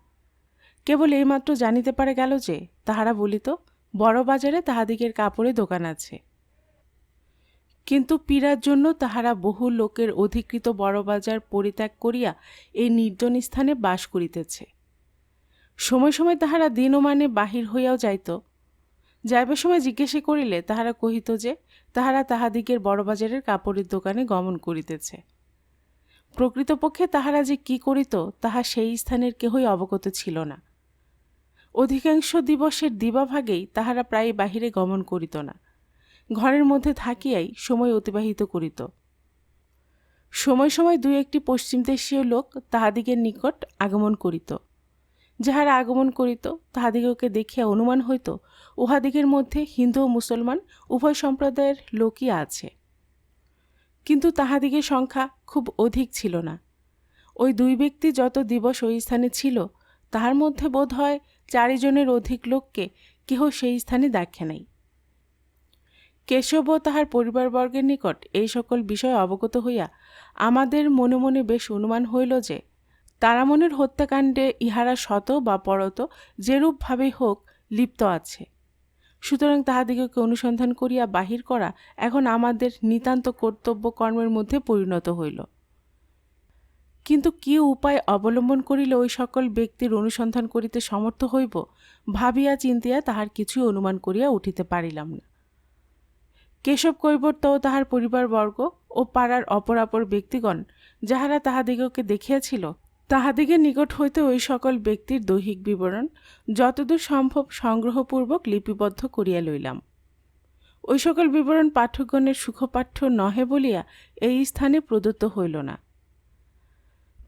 A: কেবল এইমাত্র জানিতে পারা গেল যে তাহারা বলিত বড় বাজারে তাহাদিগের কাপড়ে দোকান আছে, কিন্তু পীড়ার জন্য তাহারা বহু লোকের অধিকৃত বড় বাজার পরিত্যাগ করিয়া এই নির্জন স্থানে বাস করিতেছে। সময় সময় তাহারা দিনমানে বাহির হইয়াও যাইত। যাইবার সময় জিজ্ঞাসা করিলে তাহারা কহিত যে তাহারা তাহাদিগের বড়বাজারের কাপড়ের দোকানে গমন করিতেছে। প্রকৃতপক্ষে তাহারা যে কি করিত তাহা সেই স্থানের কেহই অবগত ছিল না। অধিকাংশ দিবসের দিবাভাগেই তাহারা প্রায় বাহিরে গমন করিত না, ঘরের মধ্যে থাকিয়াই সময় অতিবাহিত করিত। সময় সময় দুই একটি পশ্চিম দেশীয় লোক তাহাদিগের নিকট আগমন করিত। যাহারা আগমন করিত তাহাদিগকে দেখিয়া অনুমান হইত উহাদিগের মধ্যে হিন্দু ও মুসলমান উভয় সম্প্রদায়ের লোকই আছে, কিন্তু তাহাদিগের সংখ্যা খুব অধিক ছিল না। ওই দুই ব্যক্তি যত দিবস ওই স্থানে ছিল তাহার মধ্যে বোধ হয় 4 জনের অধিক লোককে কেহ সেই স্থানে দেখে নাই। কেশব ও তাহার পরিবারবর্গের নিকট এই সকল বিষয় অবগত হইয়া আমাদের মনে মনে বেশ অনুমান হইল যে তারামণির হত্যাকাণ্ডে ইহারা শত বা পরত যেরূপভাবেই হোক লিপ্ত আছে। সুতরাং তাহাদিগকে অনুসন্ধান করিয়া বাহির করা এখন আমাদের নিতান্ত কর্তব্য কর্মের মধ্যে পরিণত হইল। কিন্তু কি উপায় অবলম্বন করিলে ওই সকল ব্যক্তির অনুসন্ধান করিতে সমর্থ হইব ভাবিয়া চিন্তিয়া তাহার কিছুই অনুমান করিয়া উঠিতে পারিলাম না। কেশব কৈবর্ত ও তাহার পরিবারবর্গ ও পাড়ার অপরাপর ব্যক্তিগণ যাহারা তাহাদিগকে দেখিয়াছিল, তাহাদিগের নিকট হইতে ওই সকল ব্যক্তির দৈহিক বিবরণ যতদূর সম্ভব সংগ্রহপূর্বক লিপিবদ্ধ করিয়া লইলাম। ওই সকল বিবরণ পাঠকগণের সুখপাঠ্য নহে বলিয়া এই স্থানে প্রদত্ত হইল না।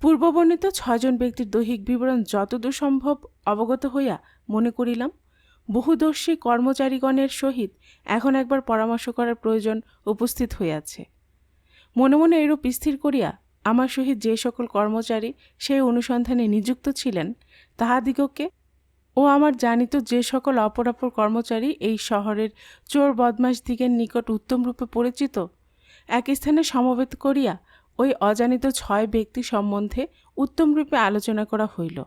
A: পূর্ববর্ণিত 6 জন ব্যক্তির দৈহিক বিবরণ যতদূর সম্ভব অবগত হইয়া মনে করিলাম বহুদর্শী কর্মচারীগণের সহিত এখন একবার পরামর্শ করার প্রয়োজন উপস্থিত হইয়াছে। মনে মনে এরূপ স্থির করিয়া আমার সহিত যে সকল কর্মচারী সেই অনুসন্ধানে নিযুক্ত ছিলেন তাহাদিগকে ও আমার জানিত যে সকল অপরাপর কর্মচারী এই শহরের চোর বদমাশদিগের নিকট উত্তমরূপে পরিচিত, এক স্থানে সমবেত করিয়া ওই অজানিত 6 ব্যক্তি সম্বন্ধে উত্তমরূপে আলোচনা করা হইল।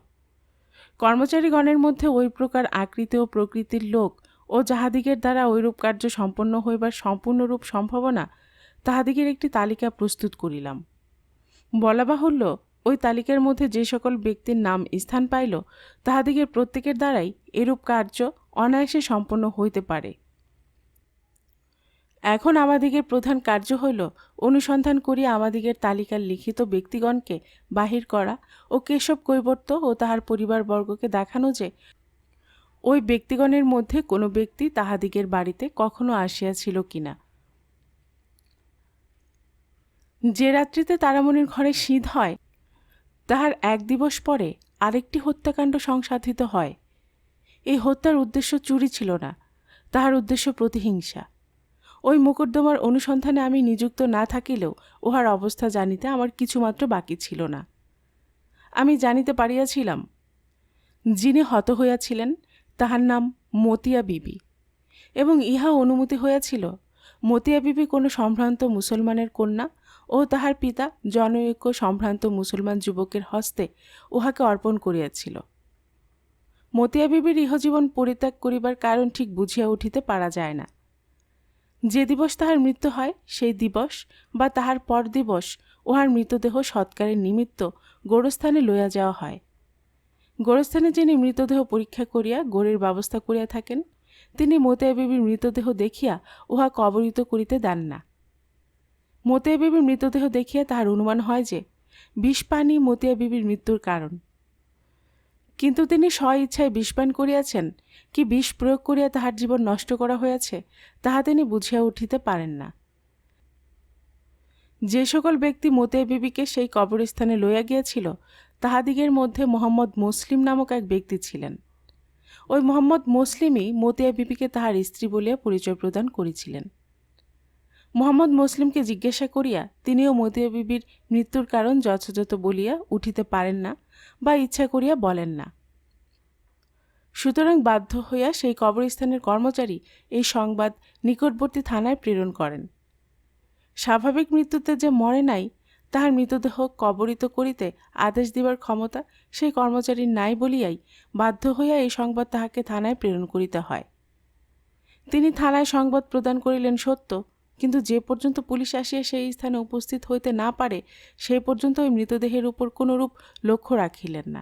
A: কর্মচারীগণের মধ্যে ওই প্রকার আকৃতি ও প্রকৃতির লোক ও যাহাদিগের দ্বারা ঐরূপ কার্য সম্পন্ন হইবার সম্পূর্ণরূপ সম্ভাবনা, তাহাদিগের একটি তালিকা প্রস্তুত করিলাম। বলা বাহুল্য, ওই তালিকার মধ্যে যে সকল ব্যক্তির নাম স্থান পাইল তাহাদিগের প্রত্যেকের দ্বারাই এরূপ কার্য অনায়াসে সম্পন্ন হইতে পারে। এখন আমাদিগের প্রধান কার্য হইল অনুসন্ধান করিয়া আমাদিগের তালিকার লিখিত ব্যক্তিগণকে বাহির করা ও কেশব কৈবর্ত ও তাহার পরিবারবর্গকে দেখানো যে ওই ব্যক্তিগণের মধ্যে কোনো ব্যক্তি তাহাদিগের বাড়িতে কখনো আসিয়াছিল কিনা। যে রাত্রিতে তারামণির ঘরে শীত হয় তাহার 1 দিবস পরে আরেকটি হত্যাকাণ্ড সংসাধিত হয়। এই হত্যার উদ্দেশ্য চুরি ছিল না, তাহার উদ্দেশ্য প্রতিহিংসা। ওই মোকদ্দমার অনুসন্ধানে আমি নিযুক্ত না থাকিলেও উহার অবস্থা জানিতে আমার কিছুমাত্র বাকি ছিল না। আমি জানিতে পারিয়াছিলাম যিনি হত হইয়াছিলেন তাহার নাম মতিয়া বিবি, এবং ইহা অনুমতি হইয়াছিল মতিয়া বিবি কোনো সম্ভ্রান্ত মুসলমানের কন্যা ও তাহার পিতা জনৈক সম্ভ্রান্ত মুসলমান যুবকের হস্তে উহাকে অর্পণ করিয়াছিল। মতিয়া বিবির ইহজীবন পরিত্যাগ করিবার কারণ ঠিক বুঝিয়া উঠিতে পারা যায় না। যে দিবস তাহার মৃত্যু হয় সেই দিবস বা তাহার পর দিবস উহার মৃতদেহ সৎকারের নিমিত্ত গোরস্থানে লইয়া যাওয়া হয়। গোরস্থানে যিনি মৃতদেহ পরীক্ষা করিয়া গোরের ব্যবস্থা করিয়া থাকেন তিনি মতিয়া বিবির মৃতদেহ দেখিয়া উহা কবরিত করিতে দেন না। মতিয়া বিবির মৃতদেহ দেখিয়া তাহার অনুমান হয় যে বিষপানই মতিয়া বিবির মৃত্যুর কারণ, কিন্তু তিনি স্ব-ইচ্ছায় বিষপান করিয়াছেন কি বিষ প্রয়োগ করিয়া তাহার জীবন নষ্ট করা হইয়াছে তাহা তিনি বুঝিয়া উঠিতে পারেন না। যে সকল ব্যক্তি মতিয়া বিবিকে সেই কবরস্থানে লইয়া গিয়াছিল তাহাদিগের মধ্যে মোহাম্মদ মুসলিম নামক এক ব্যক্তি ছিলেন। ওই মোহাম্মদ মুসলিমই মতিয়া বিবিকে তাহার স্ত্রী বলিয়া পরিচয় প্রদান করিছিলেন। মোহাম্মদ মুসলিমকে জিজ্ঞাসা করিয়া তিনিও মতিয়া বিবির মৃত্যুর কারণ যথাযথ বলিয়া উঠিতে পারেন না বা ইচ্ছা করিয়া বলেন না। সুতরাং বাধ্য হইয়া সেই কবরস্থানের কর্মচারী এই সংবাদ নিকটবর্তী থানায় প্রেরণ করেন। স্বাভাবিক মৃত্যুতে যে মরে নাই তাহার মৃতদেহ কবরিত করিতে আদেশ দিবার ক্ষমতা সেই কর্মচারীর নাই বলিয়াই বাধ্য হইয়া এই সংবাদ তাহাকে থানায় প্রেরণ করিতে হয়। তিনি থানায় সংবাদ প্রদান করিলেন সত্য, কিন্তু যে পর্যন্ত পুলিশ আসিয়া সেই স্থানে উপস্থিত হইতে না পারে সেই পর্যন্ত ওই মৃতদেহের উপর কোনরূপ লক্ষ্য রাখিলেন না।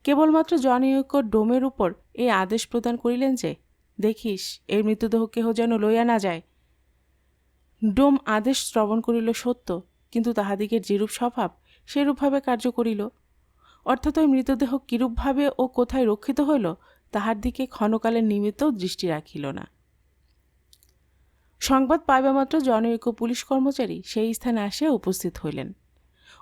A: কেবলমাত্র জনৈক ডোমের উপর এই আদেশ প্রদান করিলেন যে, দেখিস এর মৃতদেহ কেহ যেন লইয়া না যায়। ডোম আদেশ শ্রবণ করিল সত্য, কিন্তু তাহাদিগের যেরূপ স্বভাব সেরূপভাবে কার্য করিল, অর্থাৎ ওই মৃতদেহ কিরূপভাবে ও কোথায় রক্ষিত হইল তাহার দিকে ক্ষণকালের নিমিত্তও দৃষ্টি রাখিল না। সংবাদ পাইবামাত্র জনৈক পুলিশ কর্মচারী সেই স্থানে আসিয়া উপস্থিত হইলেন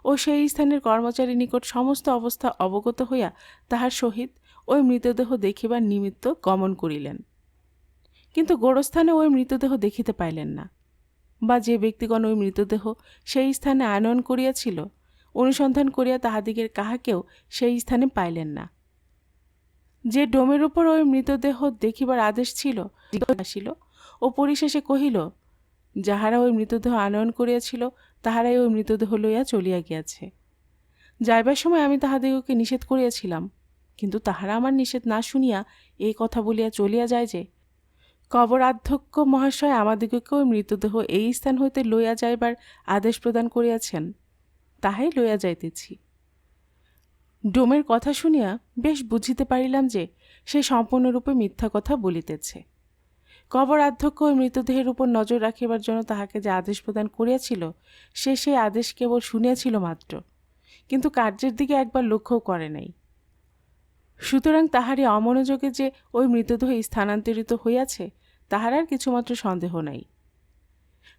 A: ও সেই স্থানের কর্মচারী নিকট সমস্ত অবস্থা অবগত হইয়া তাহার সহিত ওই মৃতদেহ দেখিবার নিমিত্ত গমন করিলেন, কিন্তু গোরস্থানে ওই মৃতদেহ দেখিতে পাইলেন না, বা যে ব্যক্তিগণ ওই মৃতদেহ সেই স্থানে আনয়ন করিয়াছিল অনুসন্ধান করিয়া তাহাদিগের কাহাকেও সেই স্থানে পাইলেন না। যে ডোমের উপর ওই মৃতদেহ দেখিবার আদেশ ছিল আসিল ও পরিশেষে কহিল, যাহারা ওই মৃতদেহ আনয়ন করিয়াছিল তাহারাই ওই মৃতদেহ লইয়া চলিয়া গিয়াছে। যাইবার সময় আমি তাহাদিগকে নিষেধ করিয়াছিলাম, কিন্তু তাহারা আমার নিষেধ না শুনিয়া এই কথা বলিয়া চলিয়া যায় যে কবরাধ্যক্ষ মহাশয় আমাদিগকে ওই মৃতদেহ এই স্থান হইতে লইয়া যাইবার আদেশ প্রদান করিয়াছেন, তাহাই লইয়া যাইতেছি। ডোমের কথা শুনিয়া বেশ বুঝিতে পারিলাম যে সে সম্পূর্ণরূপে মিথ্যা কথা বলিতেছে। কবর অধ্যক্ষ ওই মৃতদেহের উপর নজর রাখিবার জন্য তাহাকে যে আদেশ প্রদান করিয়াছিল, সে সেই আদেশ কেবল শুনিয়াছিল মাত্র, কিন্তু কার্যের দিকে একবার লক্ষ্যও করে নাই। সুতরাং তাহারই অমনোযোগে যে ওই মৃতদেহ স্থানান্তরিত হইয়াছে, তাহার আর কিছুমাত্র সন্দেহ নাই।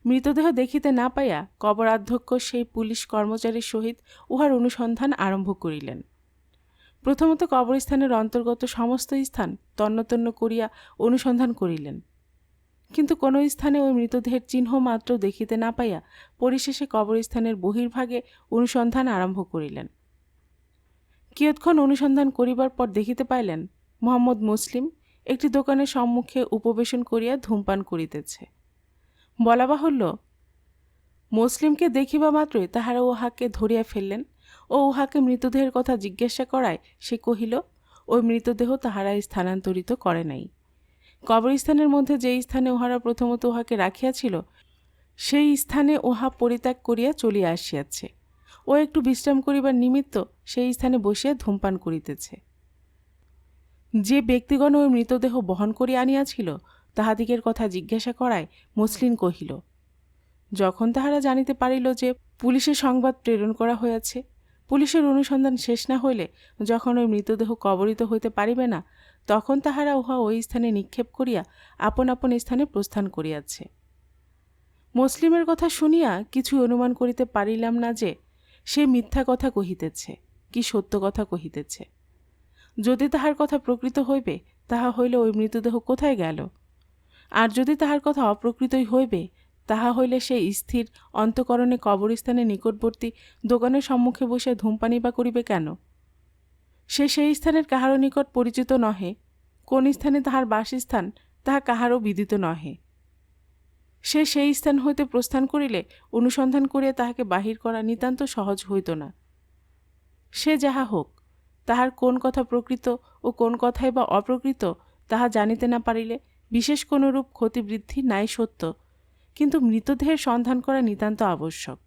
A: মৃতদেহ দেখিতে না পাইয়া কবরাধ্যক্ষ সেই পুলিশ কর্মচারীর সহিত উহার অনুসন্ধান আরম্ভ করিলেন। প্রথমত কবরস্থানের অন্তর্গত সমস্ত স্থান তন্নতন্ন করিয়া অনুসন্ধান করিলেন, কিন্তু কোনো স্থানে ওই মৃতদেহের চিহ্ন মাত্র দেখিতে না পাইয়া পরিশেষে কবরস্থানের বহির্ভাগে অনুসন্ধান আরম্ভ করিলেন। কিয়ৎক্ষণ অনুসন্ধান করিবার পর দেখিতে পাইলেন মোহাম্মদ মুসলিম একটি দোকানের সম্মুখে উপবেশন করিয়া ধূমপান করিতেছে। বলা বাহুল্য, মুসলিমকে দেখিবা মাত্রই তাহারা উহাকে ধরিয়া ফেললেন ও উহাকে মৃতদেহের কথা জিজ্ঞাসা করায় সে কহিল, ওই মৃতদেহ তাহারা স্থানান্তরিত করে নাই। কবরস্থানের মধ্যে যেই স্থানে উহারা প্রথমত উহাকে রাখিয়াছিল, সেই স্থানে উহা পরিত্যাগ করিয়া চলিয়া আসিয়াছে ও একটু বিশ্রাম করিবার নিমিত্ত সেই স্থানে বসিয়া ধূমপান করিতেছে। যে ব্যক্তিগণ ওই মৃতদেহ বহন করিয়া আনিয়াছিল, তাহাদিগের কথা জিজ্ঞাসা করায় মুসলিম কহিল, যখন তাহারা জানিতে পারিল যে পুলিশের সংবাদ প্রেরণ করা হইয়াছে, পুলিশের অনুসন্ধান শেষ না হইলে যখন ওই মৃতদেহ কবরিত হইতে পারিবে না, তখন তাহারা উহা ওই স্থানে নিক্ষেপ করিয়া আপন আপন স্থানে প্রস্থান করিয়াছে। মুসলিমের কথা শুনিয়া কিছু অনুমান করিতে পারিলাম না যে সে মিথ্যা কথা কহিতেছে কি সত্য কথা কহিতেছে। যদি তাহার কথা প্রকৃত হইবে, তাহা হইলে ওই মৃতদেহ কোথায় গেল? আর যদি তাহার কথা অপ্রকৃতই হইবে, তাহা হইলে সে স্থির অন্তঃকরণে কবরস্থানের নিকটবর্তী দোকানের সম্মুখে বসে ধূমপানই বা করিবে কেন? সে সেই স্থানের কাহারও নিকট পরিচিত নহে, কোন স্থানে তাহার বাসস্থান তাহা কাহারও বিদিত নহে। সে সেই স্থান হইতে প্রস্থান করিলে অনুসন্ধান করিয়া তাহাকে বাহির করা নিতান্ত সহজ হইত না। সে যাহা হোক, তাহার কোন কথা প্রকৃত ও কোন কথাই বা অপ্রকৃত তাহা জানিতে না পারিলে বিশেষ কোনরূপ ক্ষতিবৃদ্ধি নাই সত্য, কিন্তু মৃতদেহের সন্ধান করা নিতান্ত আবশ্যক।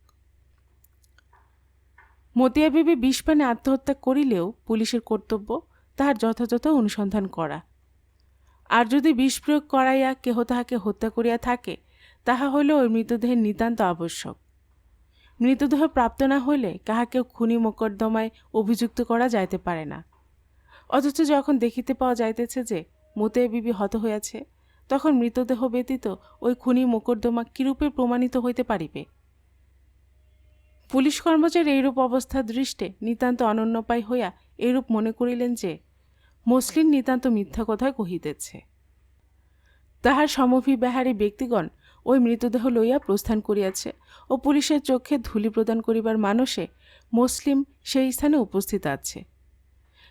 A: মতিয়া বিবি বিষপানে আত্মহত্যা করিলেও পুলিশের কর্তব্য তাহার যথাযথ অনুসন্ধান করা। আর যদি বিষ প্রয়োগ করাইয়া কেহ তাহাকে হত্যা করিয়া থাকে, তাহা হইলে ওই মৃতদেহের নিতান্ত আবশ্যক। মৃতদেহ প্রাপ্ত না হইলে কাহাকেও খুনি মোকদ্দমায় অভিযুক্ত করা যাইতে পারে না। অথচ যখন দেখিতে পাওয়া যাইতেছে যে মতিয়া বিবি হত হইয়াছে, তখন মৃতদেহ ব্যতীত ওই খুনি মোকদ্দমা কিরূপে প্রমাণিত হইতে পারিবে? পুলিশ কর্মচারী এইরূপ অবস্থা দৃষ্টে নিতান্ত অনন্যপায় হইয়া এইরূপ মনে করিলেন যে মুসলিম নিতান্ত মিথ্যা কথা কহিতেছে। তাহার সমভিব্যাহারী ব্যক্তিগণ ওই মৃতদেহ লইয়া প্রস্থান করিয়াছে ও পুলিশের চক্ষে ধূলি প্রদান করিবার মানসে মুসলিম সেই স্থানে উপস্থিত আছে।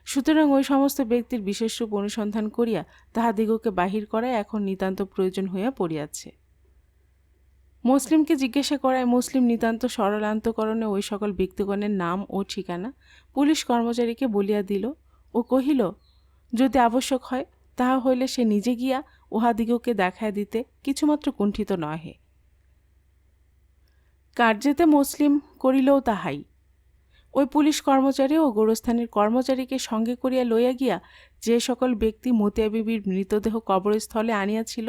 A: সুতরাং ওই সমস্ত ব্যক্তির বিশেষরূপ অনুসন্ধান করিয়া তাহাদিগকে বাহির করায় এখন নিতান্ত প্রয়োজন হইয়া পড়িয়াছে। মুসলিমকে জিজ্ঞাসা করায় মুসলিম নিতান্ত সরলান্তকরণে ওই সকল ব্যক্তিগণের নাম ও ঠিকানা পুলিশ কর্মচারীকে বলিয়া দিল ও কহিল, যদি আবশ্যক হয় তাহা হইলে সে নিজে গিয়া উহাদিগকে দেখাইয়া দিতে কিছুমাত্র কুণ্ঠিত নহে। কার্যেতে মুসলিম করিলেও তাহাই। ওই পুলিশ কর্মচারী ও গোরস্থানের কর্মচারীকে সঙ্গে করিয়া লইয়া গিয়া যে সকল ব্যক্তি মতিয়া বিবির মৃতদেহ কবরস্থলে আনিয়াছিল,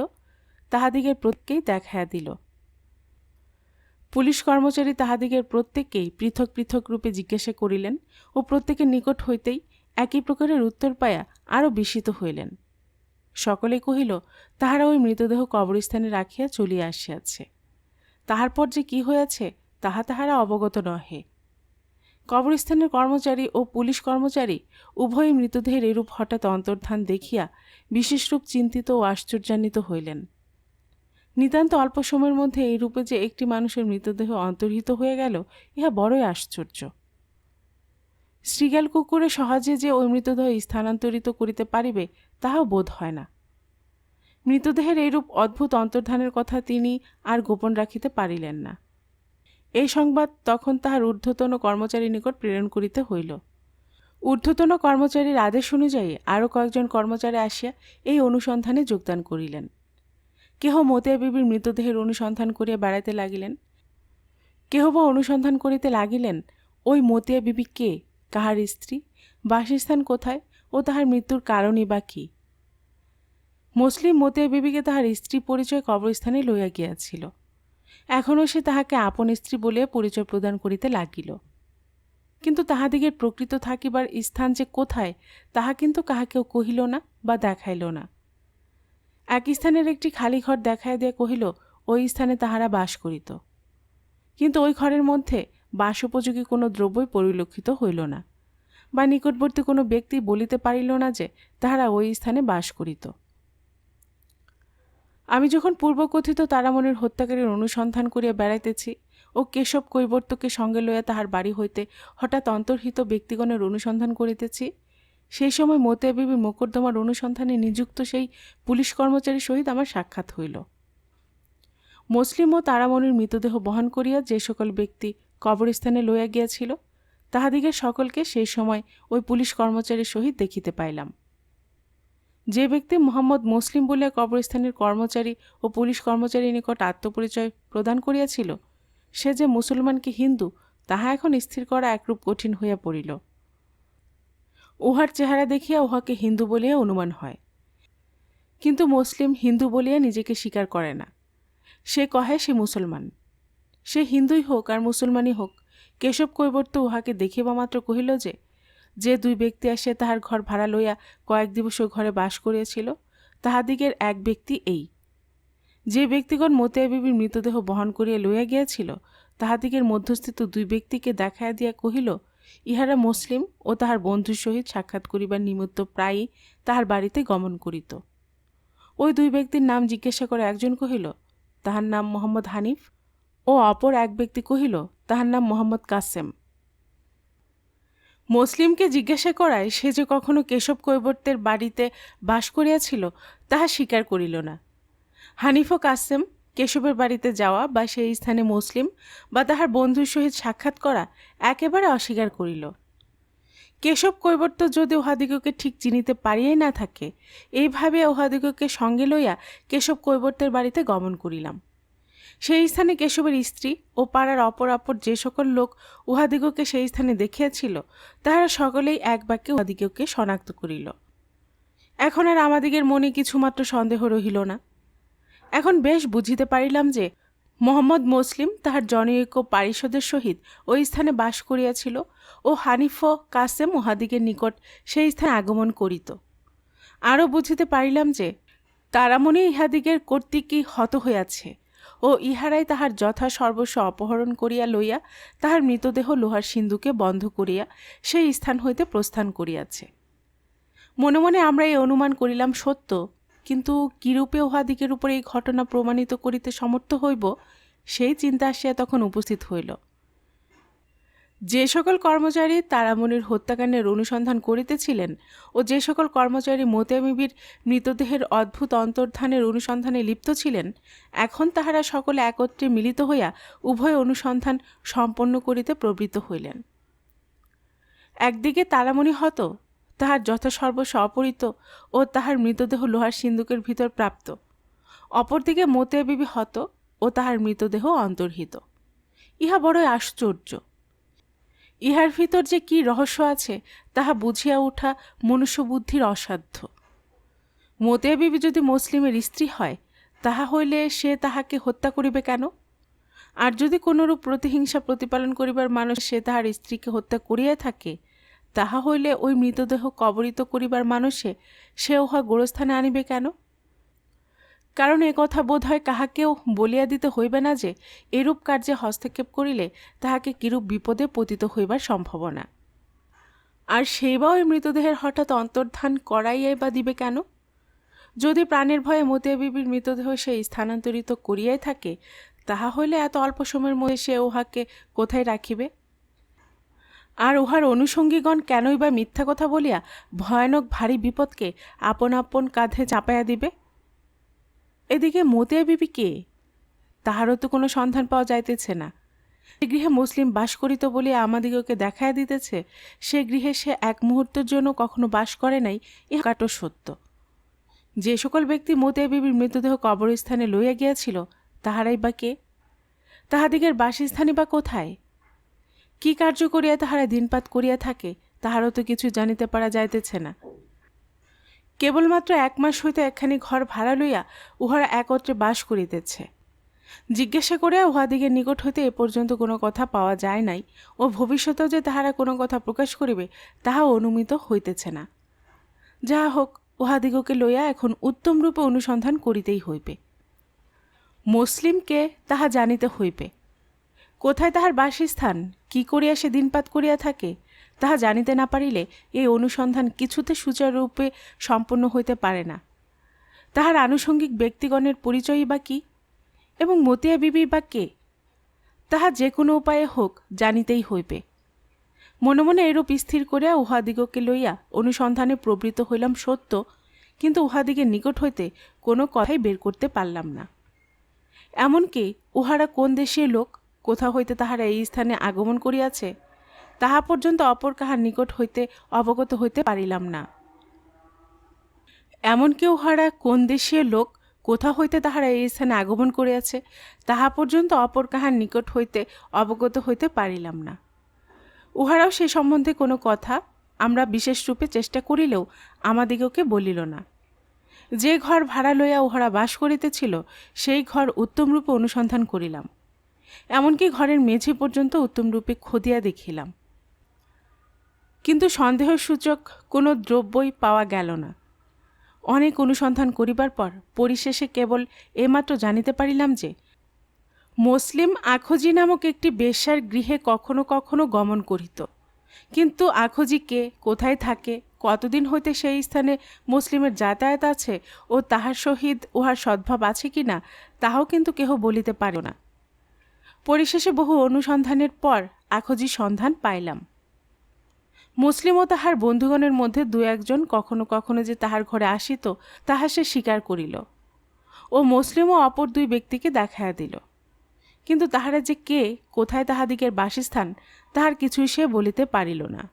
A: তাহাদিগের প্রত্যেকেই দেখাইয়া দিল। পুলিশ কর্মচারী তাহাদিগের প্রত্যেককেই পৃথক পৃথক রূপে জিজ্ঞাসা করিলেন ও প্রত্যেকের নিকট হইতেই একই প্রকারের উত্তর পাইয়া আরও বিস্মিত হইলেন। সকলে কহিল, তাহারা ওই মৃতদেহ কবরস্থানে রাখিয়া চলিয়া আসিয়াছে। তাহার পর যে কি হইয়াছে তাহা তাহারা অবগত নহে। কবরস্থানের কর্মচারী ও পুলিশ কর্মচারী উভয়ই মৃতদেহের এরূপ হঠাৎ অন্তর্ধান দেখিয়া বিশেষরূপ চিন্তিত ও আশ্চর্যান্বিত হইলেন। নিতান্ত অল্প সময়ের মধ্যে এই রূপে যে একটি মানুষের মৃতদেহ অন্তর্হিত হয়ে গেল, ইহা বড়ই আশ্চর্য। শৃগাল কুকুরে সহজে যে ওই মৃতদেহ স্থানান্তরিত করিতে পারিবে তাহাও বোধ হয় না। মৃতদেহের এইরূপ অদ্ভুত অন্তর্ধানের কথা তিনি আর গোপন রাখিতে পারিলেন না। এই সংবাদ তখন তাহার ঊর্ধ্বতন কর্মচারীর নিকট প্রেরণ করিতে হইল। ঊর্ধ্বতন কর্মচারীর আদেশ অনুযায়ী আরও কয়েকজন কর্মচারী আসিয়া এই অনুসন্ধানে যোগদান করিলেন। কেহ মতিয়া বিবির মৃতদেহের অনুসন্ধান করিয়া বেড়াইতে লাগিলেন, কেহ বা অনুসন্ধান করিতে লাগিলেন ওই মতিয়া বিবি কে, কাহার স্ত্রী, বাসস্থান কোথায় ও তাহার মৃত্যুর কারণই বা কী। মুসলিম মতিয়া বিবিকে তাহার স্ত্রী পরিচয় কবরস্থানে লইয়া গিয়াছিল। এখনও সে তাহাকে আপন স্ত্রী বলিয়া পরিচয় প্রদান করিতে লাগিল। কিন্তু তাহাদিগের প্রকৃত থাকিবার স্থান যে কোথায় তাহা কিন্তু কাহাকেও কহিল না বা দেখাইল না। এক স্থানের একটি খালি ঘর দেখাইয়া দিয়া কহিল ওই স্থানে তাহারা বাস করিত, কিন্তু ওই ঘরের মধ্যে বাস উপযোগী কোনো দ্রব্যই পরিলক্ষিত হইল না, বা নিকটবর্তী কোনো ব্যক্তি বলিতে পারিল না যে তাহারা ওই স্থানে বাস করিত। আমি যখন পূর্বকথিত তারামণির হত্যাকারীর অনুসন্ধান করিয়া বেড়াইতেছি ও কেশব কৈবর্তকে সঙ্গে লইয়া তাহার বাড়ি হইতে হঠাৎ অন্তর্হিত ব্যক্তিগণের অনুসন্ধান করিতেছি, সেই সময় মতিয়া বিবি মোকদ্দমার অনুসন্ধানে নিযুক্ত সেই পুলিশ কর্মচারীর সহিত আমার সাক্ষাৎ হইল। মুসলিম ও তারামণির মৃতদেহ বহন করিয়া যে সকল ব্যক্তি কবরস্থানে লইয়া গিয়াছিল তাহাদিগের সকলকে সেই সময় ওই পুলিশ কর্মচারীর সহিত দেখিতে পাইলাম। যে ব্যক্তি মোহাম্মদ মুসলিম বলিয়া কবরস্থানের কর্মচারী ও পুলিশ কর্মচারীর নিকট আত্মপরিচয় প্রদান করিয়াছিল, সে যে মুসলমান কি হিন্দু তাহা এখন স্থির করা একরূপ কঠিন হইয়া পড়িল। উহার চেহারা দেখিয়া উহাকে হিন্দু বলিয়া অনুমান হয়, কিন্তু মুসলিম হিন্দু বলিয়া নিজেকে স্বীকার করে না। সে কহে সে মুসলমান। সে হিন্দুই হোক আর মুসলমানই হোক, কেশব কৈবর্ত উহাকে দেখিবা মাত্র কহিল যে যে দুই ব্যক্তি আসিয়া তাহার ঘর ভাড়া লইয়া কয়েক দিবস ঘরে বাস করিয়াছিল তাহাদিগের এক ব্যক্তি এই। যে ব্যক্তিগণ মতিয়া বিবির মৃতদেহ বহন করিয়া লইয়া গিয়াছিল তাহাদিগের মধ্যস্থিত দুই ব্যক্তিকে দেখাইয়া দিয়া কহিল ইহারা মুসলিম ও তাহার বন্ধুর সহিত সাক্ষাৎ করিবার নিমিত্ত প্রায়ই তাহার বাড়িতে গমন করিত। ওই দুই ব্যক্তির নাম জিজ্ঞাসা করে একজন কহিল তাহার নাম মোহাম্মদ হানিফ ও অপর এক ব্যক্তি কহিল তাহার নাম মোহাম্মদ কাসেম। মুসলিমকে জিজ্ঞাসা করায় সে যে কখনো কেশব কৈবর্তের বাড়িতে বাস করিয়াছিল তাহা স্বীকার করিল না। হানিফ ও কাসেম কেশবের বাড়িতে যাওয়া বা সেই স্থানে মুসলিম বা তাহার বন্ধুর সহিত সাক্ষাৎ করা একেবারে অস্বীকার করিল। কেশব কৈবর্ত যদি উহাদিগকে ঠিক চিনিতে পারিয়াই না থাকে, এই ভাবিয়া উহাদিগকে সঙ্গে লইয়া কেশব কৈবর্তের বাড়িতে গমন করিলাম। সেই স্থানে কেশবের স্ত্রী ও পাড়ার অপর যে সকল লোক উহাদিগকে সেই স্থানে দেখিয়াছিল তাহারা সকলেই এক বাক্যে উহাদিগকে শনাক্ত করিল। এখন আর আমাদিগের মনে কিছুমাত্র সন্দেহ রহিল না। এখন বেশ বুঝিতে পারিলাম যে মোহাম্মদ মুসলিম তাহার জনৈক পারিষদের সহিত ওই স্থানে বাস করিয়াছিল ও হানিফ ও কাসেম উহাদিগের নিকট সেই স্থানে আগমন করিত। আরও বুঝিতে পারিলাম যে তারামণি ইহাদিগের কর্তৃকই হত হইয়াছে ও ইহারাই তাহার যথা সর্বস্ব অপহরণ করিয়া লইয়া তাহার মৃতদেহ লোহার সিন্ধুকে বন্ধ করিয়া সেই স্থান হইতে প্রস্থান করিয়াছে। মনে মনে আমরা এই অনুমান করিলাম সত্য, কিন্তু কিরূপে উহাদিগের উপর এই ঘটনা প্রমাণিত করিতে সমর্থ হইব সেই চিন্তা আসিয়া তখন উপস্থিত হইল। যে সকল কর্মচারী তারামণির হত্যাকাণ্ডের অনুসন্ধান করিতেছিলেন ও যে সকল কর্মচারী মতিয়া বিবির মৃতদেহের অদ্ভুত অন্তর্ধানের অনুসন্ধানে লিপ্ত ছিলেন, এখন তাহারা সকলে একত্রে মিলিত হইয়া উভয় অনুসন্ধান সম্পন্ন করিতে প্রবৃত্ত হইলেন। একদিকে তারামণি হত, তাহার যথাসর্বস্ব অপহৃত ও তাহার মৃতদেহ লোহার সিন্ধুকের ভিতর প্রাপ্ত, অপরদিকে মতিয়া বিবি হত ও তাহার মৃতদেহ অন্তর্হিত। ইহা বড়ই আশ্চর্য। ইহার ভিতর যে কি রহস্য আছে তাহা বুঝিয়া ওঠা মনুষ্যবুদ্ধির অসাধ্য। মতিয়া বিবি যদি মুসলিমের স্ত্রী হয় তাহা হইলে সে তাহাকে হত্যা করিবে কেন? আর যদি কোনরূপ প্রতিহিংসা প্রতিপালন করিবার মানুষ সে তাহার স্ত্রীকে হত্যা করিয়া থাকে, তাহা হইলে ওই মৃতদেহ কবরিত করিবার মানুষে সে উহা গোরস্থানে আনিবে কেন? কারণ এ কথা বোধ হয় কাহাকেও বলিয়া দিতে হইবে না যে এরূপ কার্যে হস্তক্ষেপ করিলে তাহাকে কিরূপ বিপদে পতিত হইবার সম্ভাবনা। আর সেই বা ওই মৃতদেহের হঠাৎ অন্তর্ধান করাইয়াই বা দিবে কেন? যদি প্রাণের ভয়ে মতিয়া বিবির মৃতদেহ সে স্থানান্তরিত করিয়াই থাকে, তাহা হইলে এত অল্প সময়ের মধ্যে সে উহাকে কোথায় রাখিবে? আর উহার অনুষঙ্গীগণ কেনই বা মিথ্যা কথা বলিয়া ভয়ানক ভারী বিপদকে আপন আপন কাঁধে চাপাইয়া দিবে? এদিকে মতিয়া বিবি কে? তাহারও তো কোনো সন্ধান পাওয়া যাইতেছে না। যে গৃহে মুসলিম বাস করিত বলিয়া আমাদিগকে দেখাইয়া দিতেছে, সে গৃহে সে এক মুহূর্তের জন্য কখনো বাস করে নাই, ইহা কাটো সত্য। যে সকল ব্যক্তি মতিয়া বিবির মৃতদেহ কবরস্থানে লইয়া গিয়াছিল তাহারাই বা কে? তাহাদিগের বাসস্থানই বা কোথায়? কি কার্য করিয়া তাহারা দিনপাত করিয়া থাকে তাহারও তো কিছু জানিতে পারা যাইতেছে না। কেবলমাত্র 1 মাস হইতে একখানি ঘর ভাড়া লইয়া উহারা একত্রে বাস করিতেছে। জিজ্ঞাসা করিয়া উহাদিগের নিকট হইতে এ পর্যন্ত কোনো কথা পাওয়া যায় নাই ও ভবিষ্যতেও যে তাহারা কোনো কথা প্রকাশ করিবে তাহা অনুমিত হইতেছে না। যাহা হোক, উহাদিগকে লইয়া এখন উত্তম রূপে অনুসন্ধান করিতেই হইবে। মুসলিমকে তাহা জানিতে হইবে। কোথায় তাহার বাসস্থান, কি করিয়া সে দিনপাত করিয়া থাকে, তাহা জানিতে না পারিলে এই অনুসন্ধান কিছুতে সুচারুরূপে সম্পন্ন হইতে পারে না। তাহার আনুষঙ্গিক ব্যক্তিগণের পরিচয়ই বা কী, এবং মতিয়া বিবির বা কে, তাহা যে কোনো উপায়ে হোক জানিতেই হইবে। মনে মনে এরূপ স্থির করিয়া উহাদিগকে লইয়া অনুসন্ধানে প্রবৃত্ত হইলাম সত্য, কিন্তু উহাদিগের নিকট হইতে কোনো কথাই বের করতে পারলাম না। এমনকি উহারা কোন দেশের লোক, কোথা হইতে তাহারা এই স্থানে আগমন করিয়াছে, তাহা পর্যন্ত অপর কাহার নিকট হইতে অবগত হইতে পারিলাম না। এমনকি উহারা কোন দেশীয় লোক, কোথা হইতে তাহারা এই স্থানে আগমন করিয়াছে, তাহা পর্যন্ত অপর কাহার নিকট হইতে অবগত হইতে পারিলাম না। উহারাও সে সম্বন্ধে কোনো কথা আমরা বিশেষ রূপে চেষ্টা করিলেও আমাদিগকে বলিল না। যে ঘর ভাড়া লইয়া উহারা বাস করিতেছিল সেই ঘর উত্তমরূপে অনুসন্ধান করিলাম, এমনকি ঘরের মেঝে পর্যন্ত উত্তমরূপে খোদিয়া দেখিলাম, কিন্তু সন্দেহসূচক কোনো দ্রব্যই পাওয়া গেল না। অনেক অনুসন্ধান করিবার পর পরিশেষে কেবল এমাত্র জানিতে পারিলাম যে মুসলিম আখজি নামক একটি বেশ্যার গৃহে কখনো কখনো গমন করিত, কিন্তু আখজি কে, কোথায় থাকে, কতদিন হইতে সেই স্থানে মুসলিমের যাতায়াত আছে ও তাহার সহিত উহার সদ্ভাব আছে কিনা তাহাও কিন্তু কেহ বলিতে পারে না। পরিশেষে বহু অনুসন্ধানের পর আখজি সন্ধান পাইলাম। মুসলিম ও তাহার বন্ধুগণের মধ্যে 2-1 কখনো কখনো যে তাহার ঘরে আসিত তাহা সে স্বীকার করিল ও মুসলিমও অপর 2 ব্যক্তিকে দেখাইয়া দিল, কিন্তু তাহারা যে কে, কোথায় তাহাদিগের বাসস্থান, তাহার কিছুই সে বলিতে পারিল না।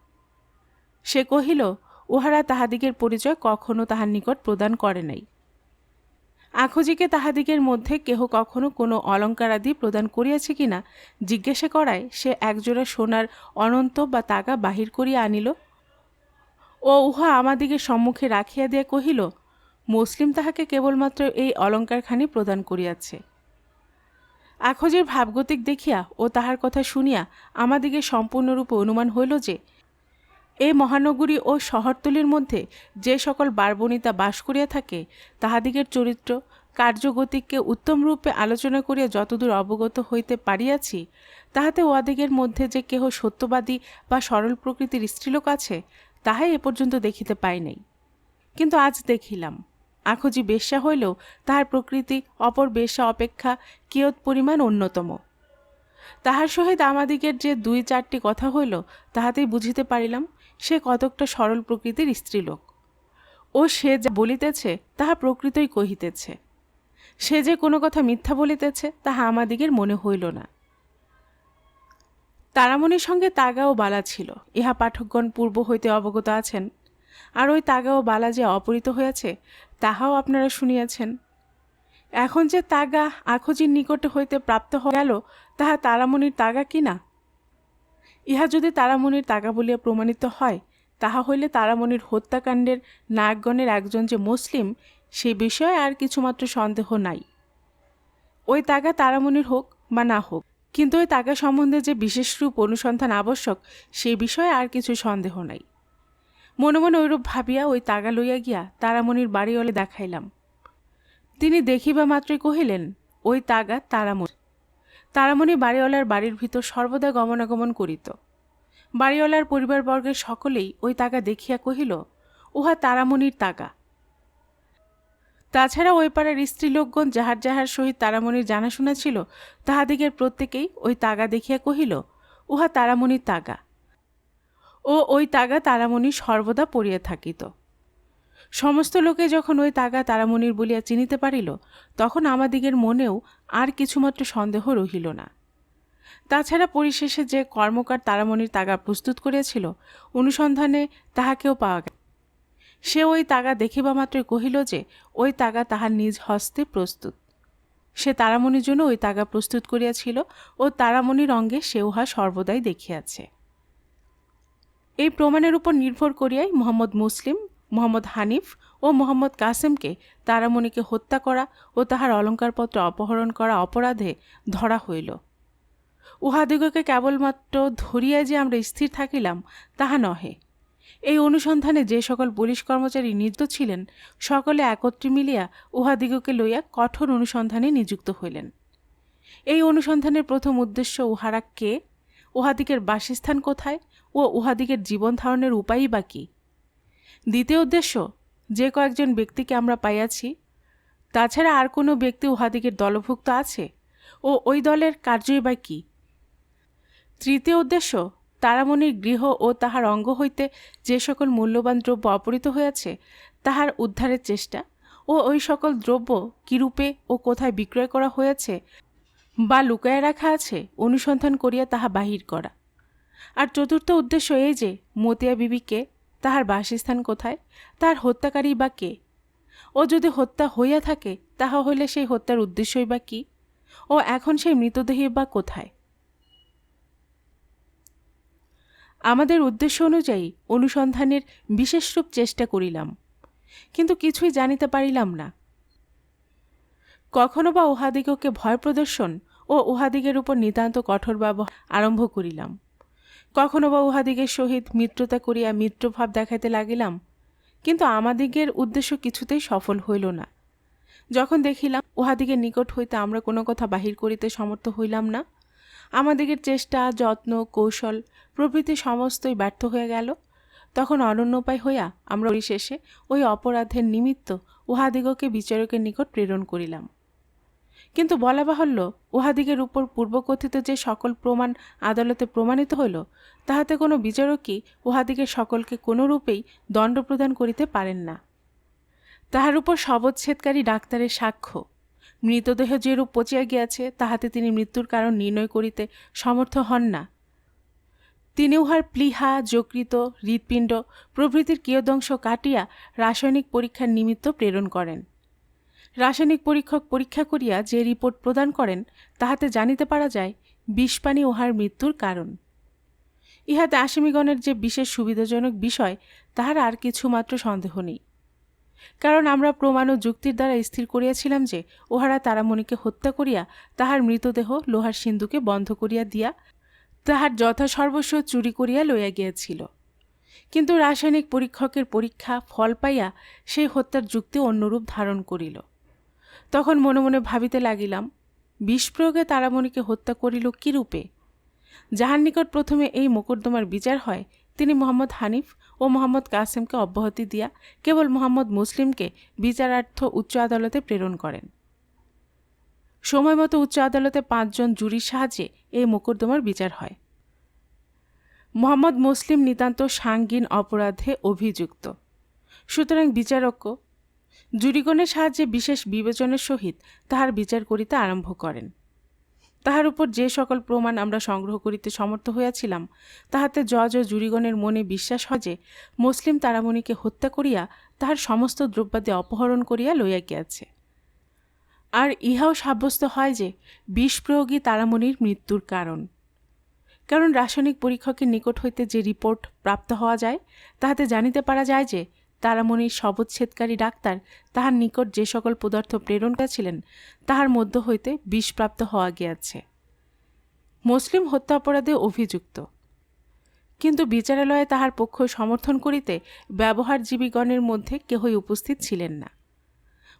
A: সে কহিল উহারা তাহাদিগের পরিচয় কখনো তাহার নিকট প্রদান করে নাই। আখজিকে তাহাদিগের মধ্যে কেহ কখনো কোনো অলঙ্কারাদি প্রদান করিয়াছে কিনা জিজ্ঞাসা করায় সে একজোড়া সোনার অনন্ত বা তাগা বাহির করিয়া আনিল ও উহা আমাদিগের সম্মুখে রাখিয়া দিয়া কহিল, মুসলিম তাহাকে কেবলমাত্র এই অলঙ্কারখানি প্রদান করিয়াছে। আখজির ভাবগতিক দেখিয়া ও তাহার কথা শুনিয়া আমাদিগের সম্পূর্ণরূপে অনুমান হইল যে এই মহানগরী ও শহরতলির মধ্যে যে সকল বারবনিতা বাস করিয়া থাকে তাহাদিগের চরিত্র কার্যগতিককে উত্তমরূপে আলোচনা করিয়া যতদূর অবগত হইতে পারিয়াছি, তাহাতে উহাদিগের মধ্যে যে কেহ সত্যবাদী বা সরল প্রকৃতির স্ত্রীলোক আছে তাহাই এ পর্যন্ত দেখিতে পাই নাই। কিন্তু আজ দেখিলাম আখজি বেশ্যা হইলেও তাহার প্রকৃতি অপর বেশ্যা অপেক্ষা কিয়ৎ পরিমাণ অন্যতম। তাহার সহিত আমাদিগের যে 2-4টি কথা হইল তাহাতেই বুঝিতে পারিলাম সে কতকটা সরল প্রকৃতির স্ত্রীলোক ও সে যা বলিতেছে তাহা প্রকৃতই কহিতেছে। সে যে কোনো কথা মিথ্যা বলিতেছে তাহা আমাদিগের মনে হইল না। তারামণির সঙ্গে তাগা ও বালা ছিল, ইহা পাঠকগণ পূর্ব হইতে অবগত আছেন, আর ওই তাগা ও বালা যে অপহৃত হইয়াছে তাহাও আপনারা শুনিয়াছেন। এখন যে তাগা আখজির নিকট হইতে প্রাপ্ত হয়ে গেল তাহা তারামণির তাগা কিনা? ইহা যদি তারামণির তাগা বলিয়া প্রমাণিত হয় তাহা হইলে তারামণির হত্যাকাণ্ডের নায়কগণের একজন যে মুসলিম সে বিষয়ে আর কিছুমাত্র সন্দেহ নাই। ওই তাগা তারামণির হোক বা না হোক, কিন্তু ওই তাগা সম্বন্ধে যে বিশেষরূপ অনুসন্ধান আবশ্যক সে বিষয়ে আর কিছু সন্দেহ নাই। মনে মনে ঐরূপ ভাবিয়া ওই তাগা লইয়া গিয়া তারামণির বাড়িওয়ালে দেখাইলাম। তিনি দেখিবা মাত্রই কহিলেন, ওই তাগা তারামণি। তারামণি বাড়িওয়ালার বাড়ির ভিতর সর্বদা গমনাগমন করিত। বাড়িওয়ালার পরিবারবর্গের সকলেই ওই তাগা দেখিয়া কহিল, উহা তারামণির তাগা। তাছাড়া ওই পাড়ার স্ত্রীলোকগণ যাহার যাহার সহিত তারামণির জানাশোনা ছিল তাহাদিগের প্রত্যেকেই ওই তাগা দেখিয়া কহিল, উহা তারামণির তাগা। ও ওই তাগা তারামণি সর্বদা পড়িয়া থাকিত। সমস্ত লোকে যখন ওই তাগা তারামণির বলিয়া চিনিতে পারিল তখন আমাদিগের মনেও আর কিছুমাত্র সন্দেহ রহিল না। তাছাড়া পরিশেষে যে কর্মকার তারামণির তাগা প্রস্তুত করিয়াছিল অনুসন্ধানে তাহাকেও পাওয়া গেল। সে ওই তাগা দেখিবা মাত্রই কহিল যে ওই তাগা তাহার নিজ হস্তে প্রস্তুত। সে তারামণির জন্য ওই তাগা প্রস্তুত করিয়াছিল ও তারামণির অঙ্গে সে উহা সর্বদাই দেখিয়াছে। এই প্রমাণের উপর নির্ভর করিয়াই মোহাম্মদ মুসলিম মোহাম্মদ হানিফ ও মোহাম্মদ কাসেমকে তারামণিকে হত্যা করা ও তাহার অলঙ্কারপত্র অপহরণ করা অপরাধে ধরা হইল। উহাদিগকে কেবলমাত্র ধরিয়া যে আমরা স্থির থাকিলাম তাহা নহে। এই অনুসন্ধানে যে সকল পুলিশ কর্মচারী নিযুক্ত ছিলেন, সকলে একত্রে মিলিয়া উহাদিগকে লইয়া কঠোর অনুসন্ধানে নিযুক্ত হইলেন। এই অনুসন্ধানের প্রথম উদ্দেশ্য উহারা কে, উহাদিগের বাসস্থান কোথায় ও উহাদিগের জীবন ধারণের উপায়ই বা কী। দ্বিতীয় উদ্দেশ্য, যে কয়েকজন ব্যক্তিকে আমরা পাইয়াছি তাছাড়া আর কোনো ব্যক্তি উহাদিগের দলভুক্ত আছে ও ওই দলের কার্যই বা কী। তৃতীয় উদ্দেশ্য, তারামণির গৃহ ও তাহার অঙ্গ হইতে যে সকল মূল্যবান দ্রব্য অপহৃত হইয়াছে তাহার উদ্ধারের চেষ্টা ও ওই সকল দ্রব্য কিরূপে ও কোথায় বিক্রয় করা হয়েছে বা লুকায় রাখা আছে অনুসন্ধান করিয়া তাহা বাহির করা। আর চতুর্থ উদ্দেশ্য এই যে মতিয়া বিবিকে, তাহার বাসস্থান কোথায়, তাহার হত্যাকারী বা কে, ও যদি হত্যা হইয়া থাকে তাহা হইলে সেই হত্যার উদ্দেশ্যই বা কী, ও এখন সেই মৃতদেহী বা কোথায়। আমাদের উদ্দেশ্য অনুযায়ী অনুসন্ধানের বিশেষরূপ চেষ্টা করিলাম, কিন্তু কিছুই জানিতে পারিলাম না। কখনো বা উহাদিগকে ভয় প্রদর্শন ও উহাদিগের উপর নিতান্ত কঠোর ব্যবহার আরম্ভ করিলাম, কখনো বা উহাদিগের সহিত মিত্রতা করিয়া মিত্রভাব দেখাইতে লাগিলাম, কিন্তু আমাদিগের উদ্দেশ্য কিছুতেই সফল হইল না। যখন দেখিলাম উহাদিগের নিকট হইতে আমরা কোনো কথা বাহির করিতে সমর্থ হইলাম না, আমাদিগের চেষ্টা, যত্ন, কৌশল প্রভৃতি সমস্তই ব্যর্থ হয়ে গেল, তখন অনন্যোপায় হইয়া আমরা পরিশেষে ওই অপরাধের নিমিত্ত উহাদিগকে বিচারকের নিকট প্রেরণ করিলাম। কিন্তু বলা বাহুল্য, উহাদিগের উপর পূর্বকথিত যে সকল প্রমাণ আদালতে প্রমাণিত হইল, তাহাতে কোনো বিচারকই উহাদিগের সকলকে কোনোরূপেই দণ্ড প্রদান করিতে পারেন না। তাহার উপর শবচ্ছেদকারী ডাক্তারের সাক্ষ্য, মৃতদেহ যেরূপ পচিয়া গিয়াছে তাহাতে তিনি মৃত্যুর কারণ নির্ণয় করিতে সমর্থ হন না। তিনি উহার প্লীহা, যকৃত, হৃৎপিণ্ড প্রভৃতির কিয়দংশ কাটিয়া রাসায়নিক পরীক্ষার নিমিত্ত প্রেরণ করেন। রাসায়নিক পরীক্ষক পরীক্ষা করিয়া যে রিপোর্ট প্রদান করেন তাহাতে জানিতে পারা যায় বিষপানি উহার মৃত্যুর কারণ। ইহাতে আসামিগণের যে বিশেষ সুবিধাজনক বিষয় তাহার আর কিছুমাত্র সন্দেহ নেই, কারণ আমরা প্রমাণ ও যুক্তির দ্বারা স্থির করিয়াছিলাম যে উহারা তারামণিকে হত্যা করিয়া তাহার মৃতদেহ লোহার সিন্ধুকে বন্ধ করিয়া দিয়া তাহার যথাসর্বস্ব চুরি করিয়া লইয়া গিয়াছিল। কিন্তু রাসায়নিক পরীক্ষকের পরীক্ষা ফল পাইয়া সেই হত্যার যুক্তি অন্যরূপ ধারণ করিল। তখন মনে মনে ভাবিতে লাগিলাম, বিষ প্রয়োগে তারামণিকে হত্যা করিল কিরূপে। যাহার নিকট প্রথমে এই মোকদ্দমার বিচার হয় তিনি মোহাম্মদ হানিফ ও মোহাম্মদ কাসেমকে অব্যাহতি দিয়া কেবল মোহাম্মদ মুসলিমকে বিচারার্থ উচ্চ আদালতে প্রেরণ করেন। সময়মতো উচ্চ আদালতে 5 জন জুরির সাহায্যে এই মোকদ্দমার বিচার হয়। মোহাম্মদ মুসলিম নিতান্ত সাঙ্গীন অপরাধে অভিযুক্ত, সুতরাং বিচারক জুরিগণের সাহায্যে বিশেষ বিবেচনের সহিত তাহার বিচার করিতে আরম্ভ করেন। তাহার উপর যে সকল প্রমাণ আমরা সংগ্রহ করিতে সমর্থ হইয়াছিলাম তাহাতে জজ ও জুরিগণের মনে বিশ্বাস হয় যে মুসলিম তারামণিকে হত্যা করিয়া তাহার সমস্ত দ্রব্যাদি অপহরণ করিয়া লইয়া গিয়াছে। আর ইহাও সাব্যস্ত হয় যে বিষ প্রয়োগই তারামণির মৃত্যুর কারণ। কারণ রাসায়নিক পরীক্ষকের নিকট হইতে যে রিপোর্ট প্রাপ্ত হওয়া যায় তাহাতে জানিতে পারা যায় যে তারামণির শবচ্ছেদকারী ডাক্তার তাহার নিকট যে সকল পদার্থ প্রেরণ করেছিলেন তাহার মধ্য হইতে বিষপ্রাপ্ত হওয়া গিয়াছে। মুসলিম হত্যা অপরাধে অভিযুক্ত, কিন্তু বিচারালয়ে তাহার পক্ষ সমর্থন করিতে ব্যবহারজীবীগণের মধ্যে কেহই উপস্থিত ছিলেন না।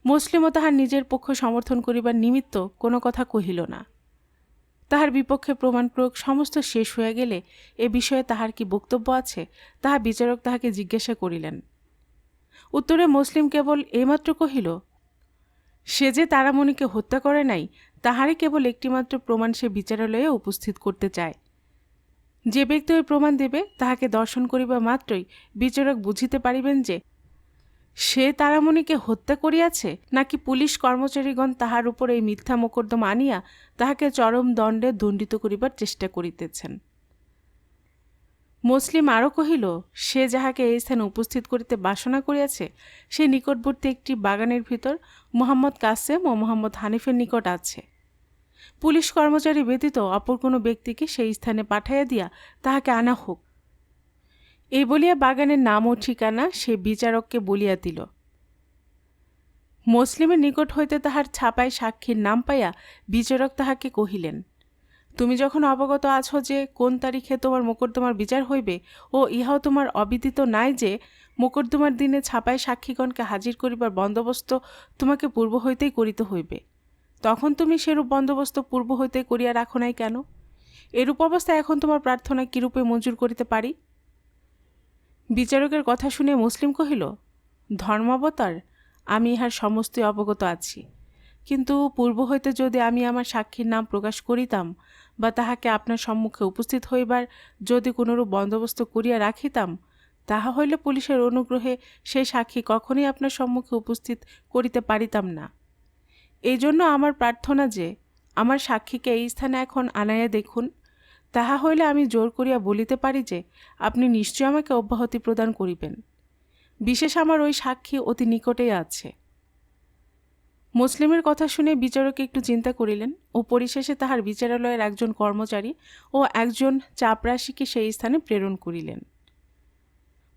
A: মুসলিমও তাহার নিজের পক্ষ সমর্থন করিবার নিমিত্ত কোনো কথা কহিল না। তাহার বিপক্ষে প্রমাণ প্রয়োগ সমস্ত শেষ হইয়া গেলে এ বিষয়ে তাহার কি বক্তব্য আছে তাহা বিচারক তাহাকে জিজ্ঞাসা করিলেন। উত্তরে মুসলিম কেবল এইমাত্র কহিল, সে যে তারামণিকে হত্যা করে নাই তাহারই কেবল একটিমাত্র প্রমাণ সে বিচারালয়ে উপস্থিত করতে চায়। যে ব্যক্তি ওই প্রমাণ দেবে তাহাকে দর্শন করিবা মাত্রই বিচারক বুঝিতে পারিবেন যে সে তারামণিকে হত্যা করিয়াছে নাকি পুলিশ কর্মচারীগণ তাহার উপর এই মিথ্যা মোকদ্দমা আনিয়া তাহাকে চরম দণ্ডে দণ্ডিত করিবার চেষ্টা করিতেছেন। মুসলিম আরও কহিল, সে যাহাকে এই স্থানে উপস্থিত করিতে বাসনা করিয়াছে সে নিকটবর্তী একটি বাগানের ভিতর মোহাম্মদ কাসেম ও মোহাম্মদ হানিফের নিকট আছে। পুলিশ কর্মচারী ব্যতীত অপর কোনো ব্যক্তিকে সেই স্থানে পাঠাইয়া দিয়া তাহাকে আনা হোক। এই বলিয়া বাগানের নাম ও ঠিকানা সে বিচারককে বলিয়া দিল। মুসলিমের নিকট হইতে তাহার ছাপায় সাক্ষীর নাম পাইয়া বিচারক তাহাকে কহিলেন, তুমি যখন অবগত আছো যে কোন তারিখে তোমার মোকদ্দমার বিচার হইবে ও ইহাও তোমার অবিদিত নাই যে মোকদ্দমার দিনে ছাপায় সাক্ষীগণকে হাজির করিবার বন্দোবস্ত তোমাকে পূর্ব হইতেই করিতে হইবে, তখন তুমি সেরূপ বন্দোবস্ত পূর্ব হইতে করিয়া রাখো নাই কেন? এরূপ অবস্থায় এখন তোমার প্রার্থনা কিরূপে মঞ্জুর করিতে পারি? বিচারকের কথা শুনে মুসলিম কহিল, ধর্মাবতার, আমি ইহার সমস্তই অবগত আছি, কিন্তু পূর্ব হইতে যদি আমি আমার সাক্ষীর নাম প্রকাশ করিতাম বা তাহাকে আপনার সম্মুখে উপস্থিত হইবার যদি কোনরূপ বন্দোবস্ত করিয়া রাখিতাম, তাহা হইলে পুলিশের অনুগ্রহে সেই সাক্ষী কখনই আপনার সম্মুখে উপস্থিত করিতে পারিতাম না। এই জন্য আমার প্রার্থনা যে আমার সাক্ষীকে এই স্থানে এখন আনাইয়া দেখুন, তাহা হইলে আমি জোর করিয়া বলিতে পারি যে আপনি নিশ্চয় আমাকে অব্যাহতি প্রদান করিবেন। বিশেষ আমার ওই সাক্ষী অতি নিকটেই আছে। মুসলিমের কথা শুনে বিচারক একটু চিন্তা করিলেন ও পরিশেষে তাহার বিচারালয়ের একজন কর্মচারী ও একজন চাপরাশিকে সেই স্থানে প্রেরণ করিলেন।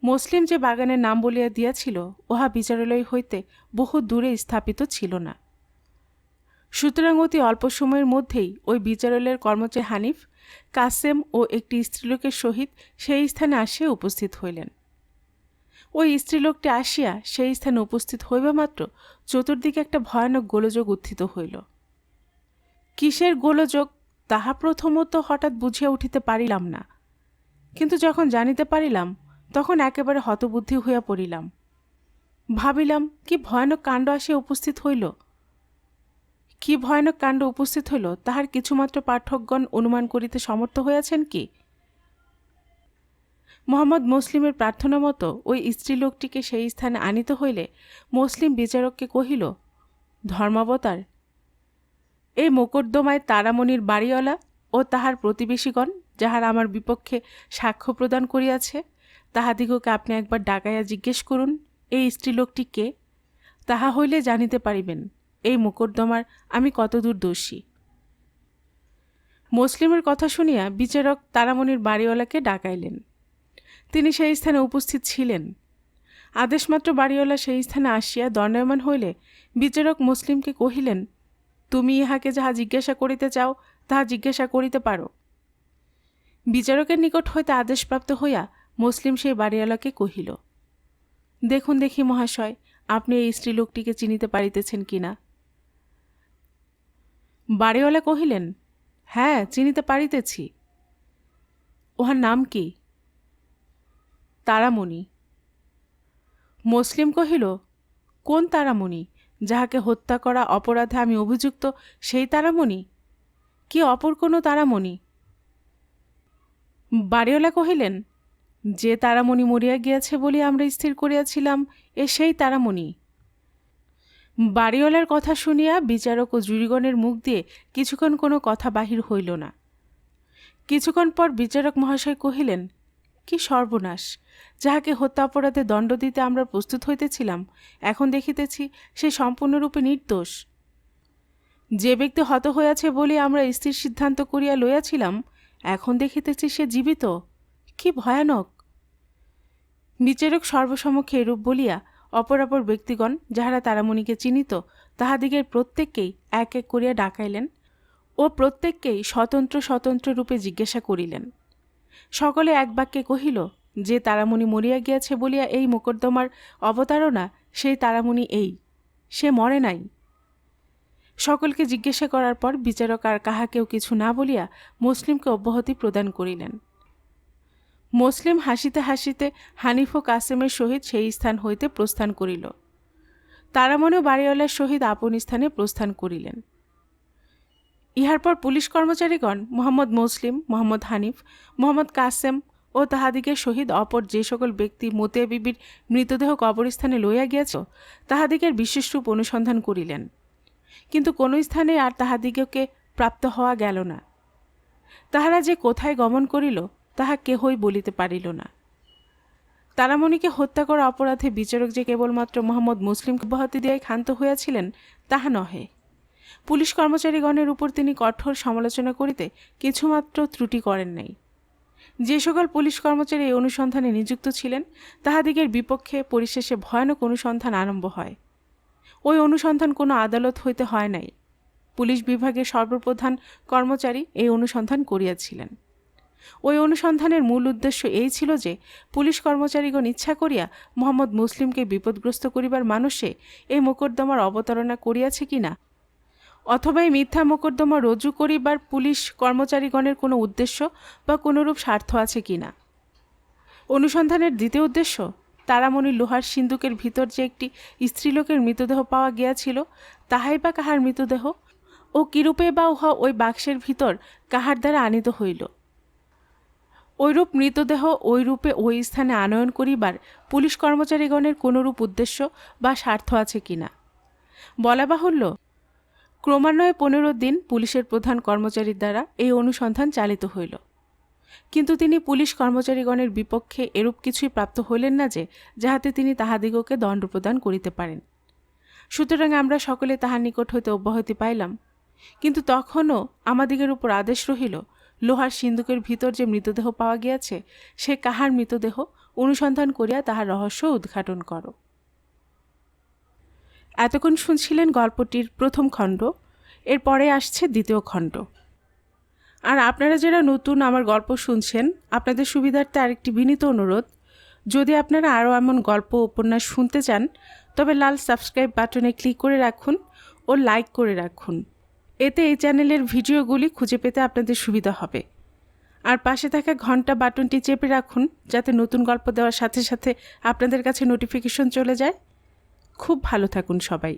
A: মুসলিম যে বাগানের নাম বলিয়া দিয়াছিল উহা বিচারালয় হইতে বহু দূরে স্থাপিত ছিল না। সুতরাং অতি অল্প সময়ের মধ্যেই ওই বিচারালয়ের কর্মচারী হানিফ, কাসেম ও একটি স্ত্রীলোকের সহিত সেই স্থানে আসিয়া উপস্থিত হইলেন। ওই স্ত্রীলোকটি আসিয়া সেই স্থানে উপস্থিত হইবা মাত্র চতুর্দিকে একটা ভয়ানক গোলযোগ উত্থিত হইল। কিসের গোলযোগ তাহা প্রথমত হঠাৎ বুঝিয়া উঠিতে পারিলাম না, কিন্তু যখন জানিতে পারিলাম তখন একেবারে হতবুদ্ধি হইয়া পড়িলাম। ভাবিলাম, কি ভয়ানক কাণ্ড আসিয়া উপস্থিত হইল। কি ভয়ানক কাণ্ড উপস্থিত হইল তাহার কিছুমাত্র পাঠকগণ অনুমান করিতে সমর্থ হইয়াছেন কি? মোহাম্মদ মুসলিমের প্রার্থনা মতো ওই স্ত্রীলোকটিকে সেই স্থানে আনিতে হইলে মুসলিম বিচারককে কহিল, ধর্মাবতার, এই মোকদ্দমায় তারামণির বাড়িওয়ালা ও তাহার প্রতিবেশীগণ যাহারা আমার বিপক্ষে সাক্ষ্য প্রদান করিয়াছে তাহাদিগকে আপনি একবার ডাকাইয়া জিজ্ঞেস করুন এই স্ত্রীলোকটি কে, তাহা হইলে জানিতে পারিবেন এই মোকদ্দমার আমি কতদূর দোষী। মুসলিমের কথা শুনিয়া বিচারক তারামণির বাড়িওয়ালাকে ডাকাইলেন। তিনি সেই স্থানে উপস্থিত ছিলেন। আদেশমাত্র বাড়িওয়ালা সেই স্থানে আসিয়া দণ্ডায়মান হইলে বিচারক মুসলিমকে কহিলেন, তুমি ইহাকে যাহা জিজ্ঞাসা করিতে চাও তাহা জিজ্ঞাসা করিতে পারো। বিচারকের নিকট হইতে আদেশপ্রাপ্ত হইয়া মুসলিম সেই বাড়িওয়ালাকে কহিল, দেখুন দেখি মহাশয়, আপনি এই স্ত্রীলোকটিকে চিনিতে পারিতেছেন কিনা। বাড়িওয়ালা কহিলেন, হ্যাঁ, চিনিতে পারিতেছি। উহার নাম কি? তারামণি। মুসলিম কহিল, কোন তারামণি? যাহাকে হত্যা করা অপরাধে আমি অভিযুক্ত সেই তারামণি, কি অপর কোনো তারামণি? বাড়িওয়ালা কহিলেন, যে তারামণি মরিয়া গিয়াছে বলে আমরা স্থির করিয়াছিলাম এ সেই তারামণি। বাড়িওয়ালার কথা শুনিয়া বিচারক ও জুরিগণের মুখ দিয়ে কিছুক্ষণ কোনো কথা বাহির হইল না। কিছুক্ষণ পর বিচারক মহাশয় কহিলেন, কি সর্বনাশ! যাহাকে হত্যা অপরাধে দণ্ড দিতে আমরা প্রস্তুত হইতেছিলাম এখন দেখিতেছি সে সম্পূর্ণরূপে নির্দোষ। যে ব্যক্তি হত হইয়াছে বলে আমরা স্থির সিদ্ধান্ত করিয়া লইয়াছিলাম এখন দেখিতেছি সে জীবিত। কি ভয়ানক! বিচারক সর্বসমক্ষে এরূপ বলিয়া অপর অপর ব্যক্তিগণ যাহারা তারামণিকে চিনিত তাহাদিগের প্রত্যেককেই এক এক করিয়া ডাকাইলেন ও প্রত্যেককেই স্বতন্ত্র স্বতন্ত্র রূপে জিজ্ঞাসা করিলেন। সকলে এক বাক্যে কহিল, যে তারামণি মরিয়া গিয়াছে বলিয়া এই মোকদ্দমার অবতারণা সেই তারামণি এই, সে মরে নাই। সকলকে জিজ্ঞাসা করার পর বিচারক আর কাহাকেও কিছু না বলিয়া মুসলিমকে অব্যাহতি প্রদান করিলেন। মুসলিম হাসিতে হাসিতে হানিফ ও কাসেমের সহিত সেই স্থান হইতে প্রস্থান করিল। তারামণিও বাড়িওয়ালার সহিত আপন স্থানে প্রস্থান করিলেন। ইহার পর পুলিশ কর্মচারীগণ মোহাম্মদ মুসলিম, মোহাম্মদ হানিফ, মোহাম্মদ কাসেম ও তাহাদিগের সহিত অপর যে সকল ব্যক্তি মতিয়া বিবির মৃতদেহ কবরস্থানে লইয়া গিয়াছ তাহাদিগের বিশেষরূপ অনুসন্ধান করিলেন, কিন্তু কোন স্থানে আর তাহাদিগকে প্রাপ্ত হওয়া গেল না। তাহারা যে কোথায় গমন করিল তাহা কেহই বলিতে পারিল না। তারামণিকে হত্যা করা অপরাধে বিচারক যে কেবলমাত্র মোহাম্মদ মুসলিমকে অব্যাহতি দিয়াই ক্ষান্ত হইয়াছিলেন তাহা নহে, পুলিশ কর্মচারীগণের উপর তিনি কঠোর সমালোচনা করিতে কিছুমাত্র ত্রুটি করেন নাই। যে সকল পুলিশ কর্মচারী এই অনুসন্ধানে নিযুক্ত ছিলেন তাহাদিগের বিপক্ষে পরিশেষে ভয়ানক অনুসন্ধান আরম্ভ হয়। ওই অনুসন্ধান কোনো আদালত হইতে হয় নাই। পুলিশ বিভাগের সর্বপ্রধান কর্মচারী এই অনুসন্ধান করিয়াছিলেন। ওই অনুসন্ধানের মূল উদ্দেশ্য এই ছিল যে পুলিশ কর্মচারীগণ ইচ্ছা করিয়া মোহাম্মদ মুসলিমকে বিপদগ্রস্ত করিবার মানুষে এই মোকদ্দমার অবতারণা করিয়াছে কিনা, অথবা এই মিথ্যা মোকদ্দমা রুজু করিবার পুলিশ কর্মচারীগণের কোনো উদ্দেশ্য বা কোনরূপ স্বার্থ আছে কিনা। অনুসন্ধানের দ্বিতীয় উদ্দেশ্য, তারামণির লোহার সিন্দুকের ভিতর যে একটি স্ত্রীলোকের মৃতদেহ পাওয়া গিয়াছিল, তাহাই বা কাহার মৃতদেহ ও কিরূপে বা উহা ওই বাক্সের ভিতর কাহার দ্বারা আনিত হইল। ঐরূপ মৃতদেহ ওইরূপে ওই স্থানে আনয়ন করিবার পুলিশ কর্মচারীগণের কোনরূপ উদ্দেশ্য বা স্বার্থ আছে কিনা। বলা বাহুল্য, ক্রমান্বয়ে 15 দিন পুলিশের প্রধান কর্মচারীর দ্বারা এই অনুসন্ধান চালিত হইল, কিন্তু তিনি পুলিশ কর্মচারীগণের বিপক্ষে এরূপ কিছুই প্রাপ্ত হইলেন না যে যাহাতে তিনি তাহাদিগকে দণ্ড প্রদান করিতে পারেন। সুতরাং আমরা সকলে তাহার নিকট হইতে অব্যাহতি পাইলাম, কিন্তু তখনও আমাদিগের উপর আদেশ রহিল, লোহার সিন্দুকের ভিতর যে মৃতদেহ পাওয়া গিয়াছে সে কাহার মৃতদেহ অনুসন্ধান করিয়া তাহার রহস্য উদ্ঘাটন করো। এতক্ষণ শুনছিলেন গল্পটির প্রথম খণ্ড, এরপরে আসছে দ্বিতীয় খণ্ড। আর আপনারা যারা নতুন আমার গল্প শুনছেন, আপনাদের সুবিধার্থে আরেকটি বিনীত অনুরোধ, যদি আপনারা আরও এমন গল্প উপন্যাস শুনতে চান তবে লাল সাবস্ক্রাইব বাটনে ক্লিক করে রাখুন ও লাইক করে রাখুন। এতে এই চ্যানেলের ভিডিওগুলি খুঁজে পেতে আপনাদের সুবিধা হবে। আর পাশে থাকা ঘন্টা বাটনটি চেপে রাখুন যাতে নতুন গল্প দেওয়ার সাথে সাথে আপনাদের কাছে নোটিফিকেশন চলে যায়। খুব ভালো থাকুন সবাই।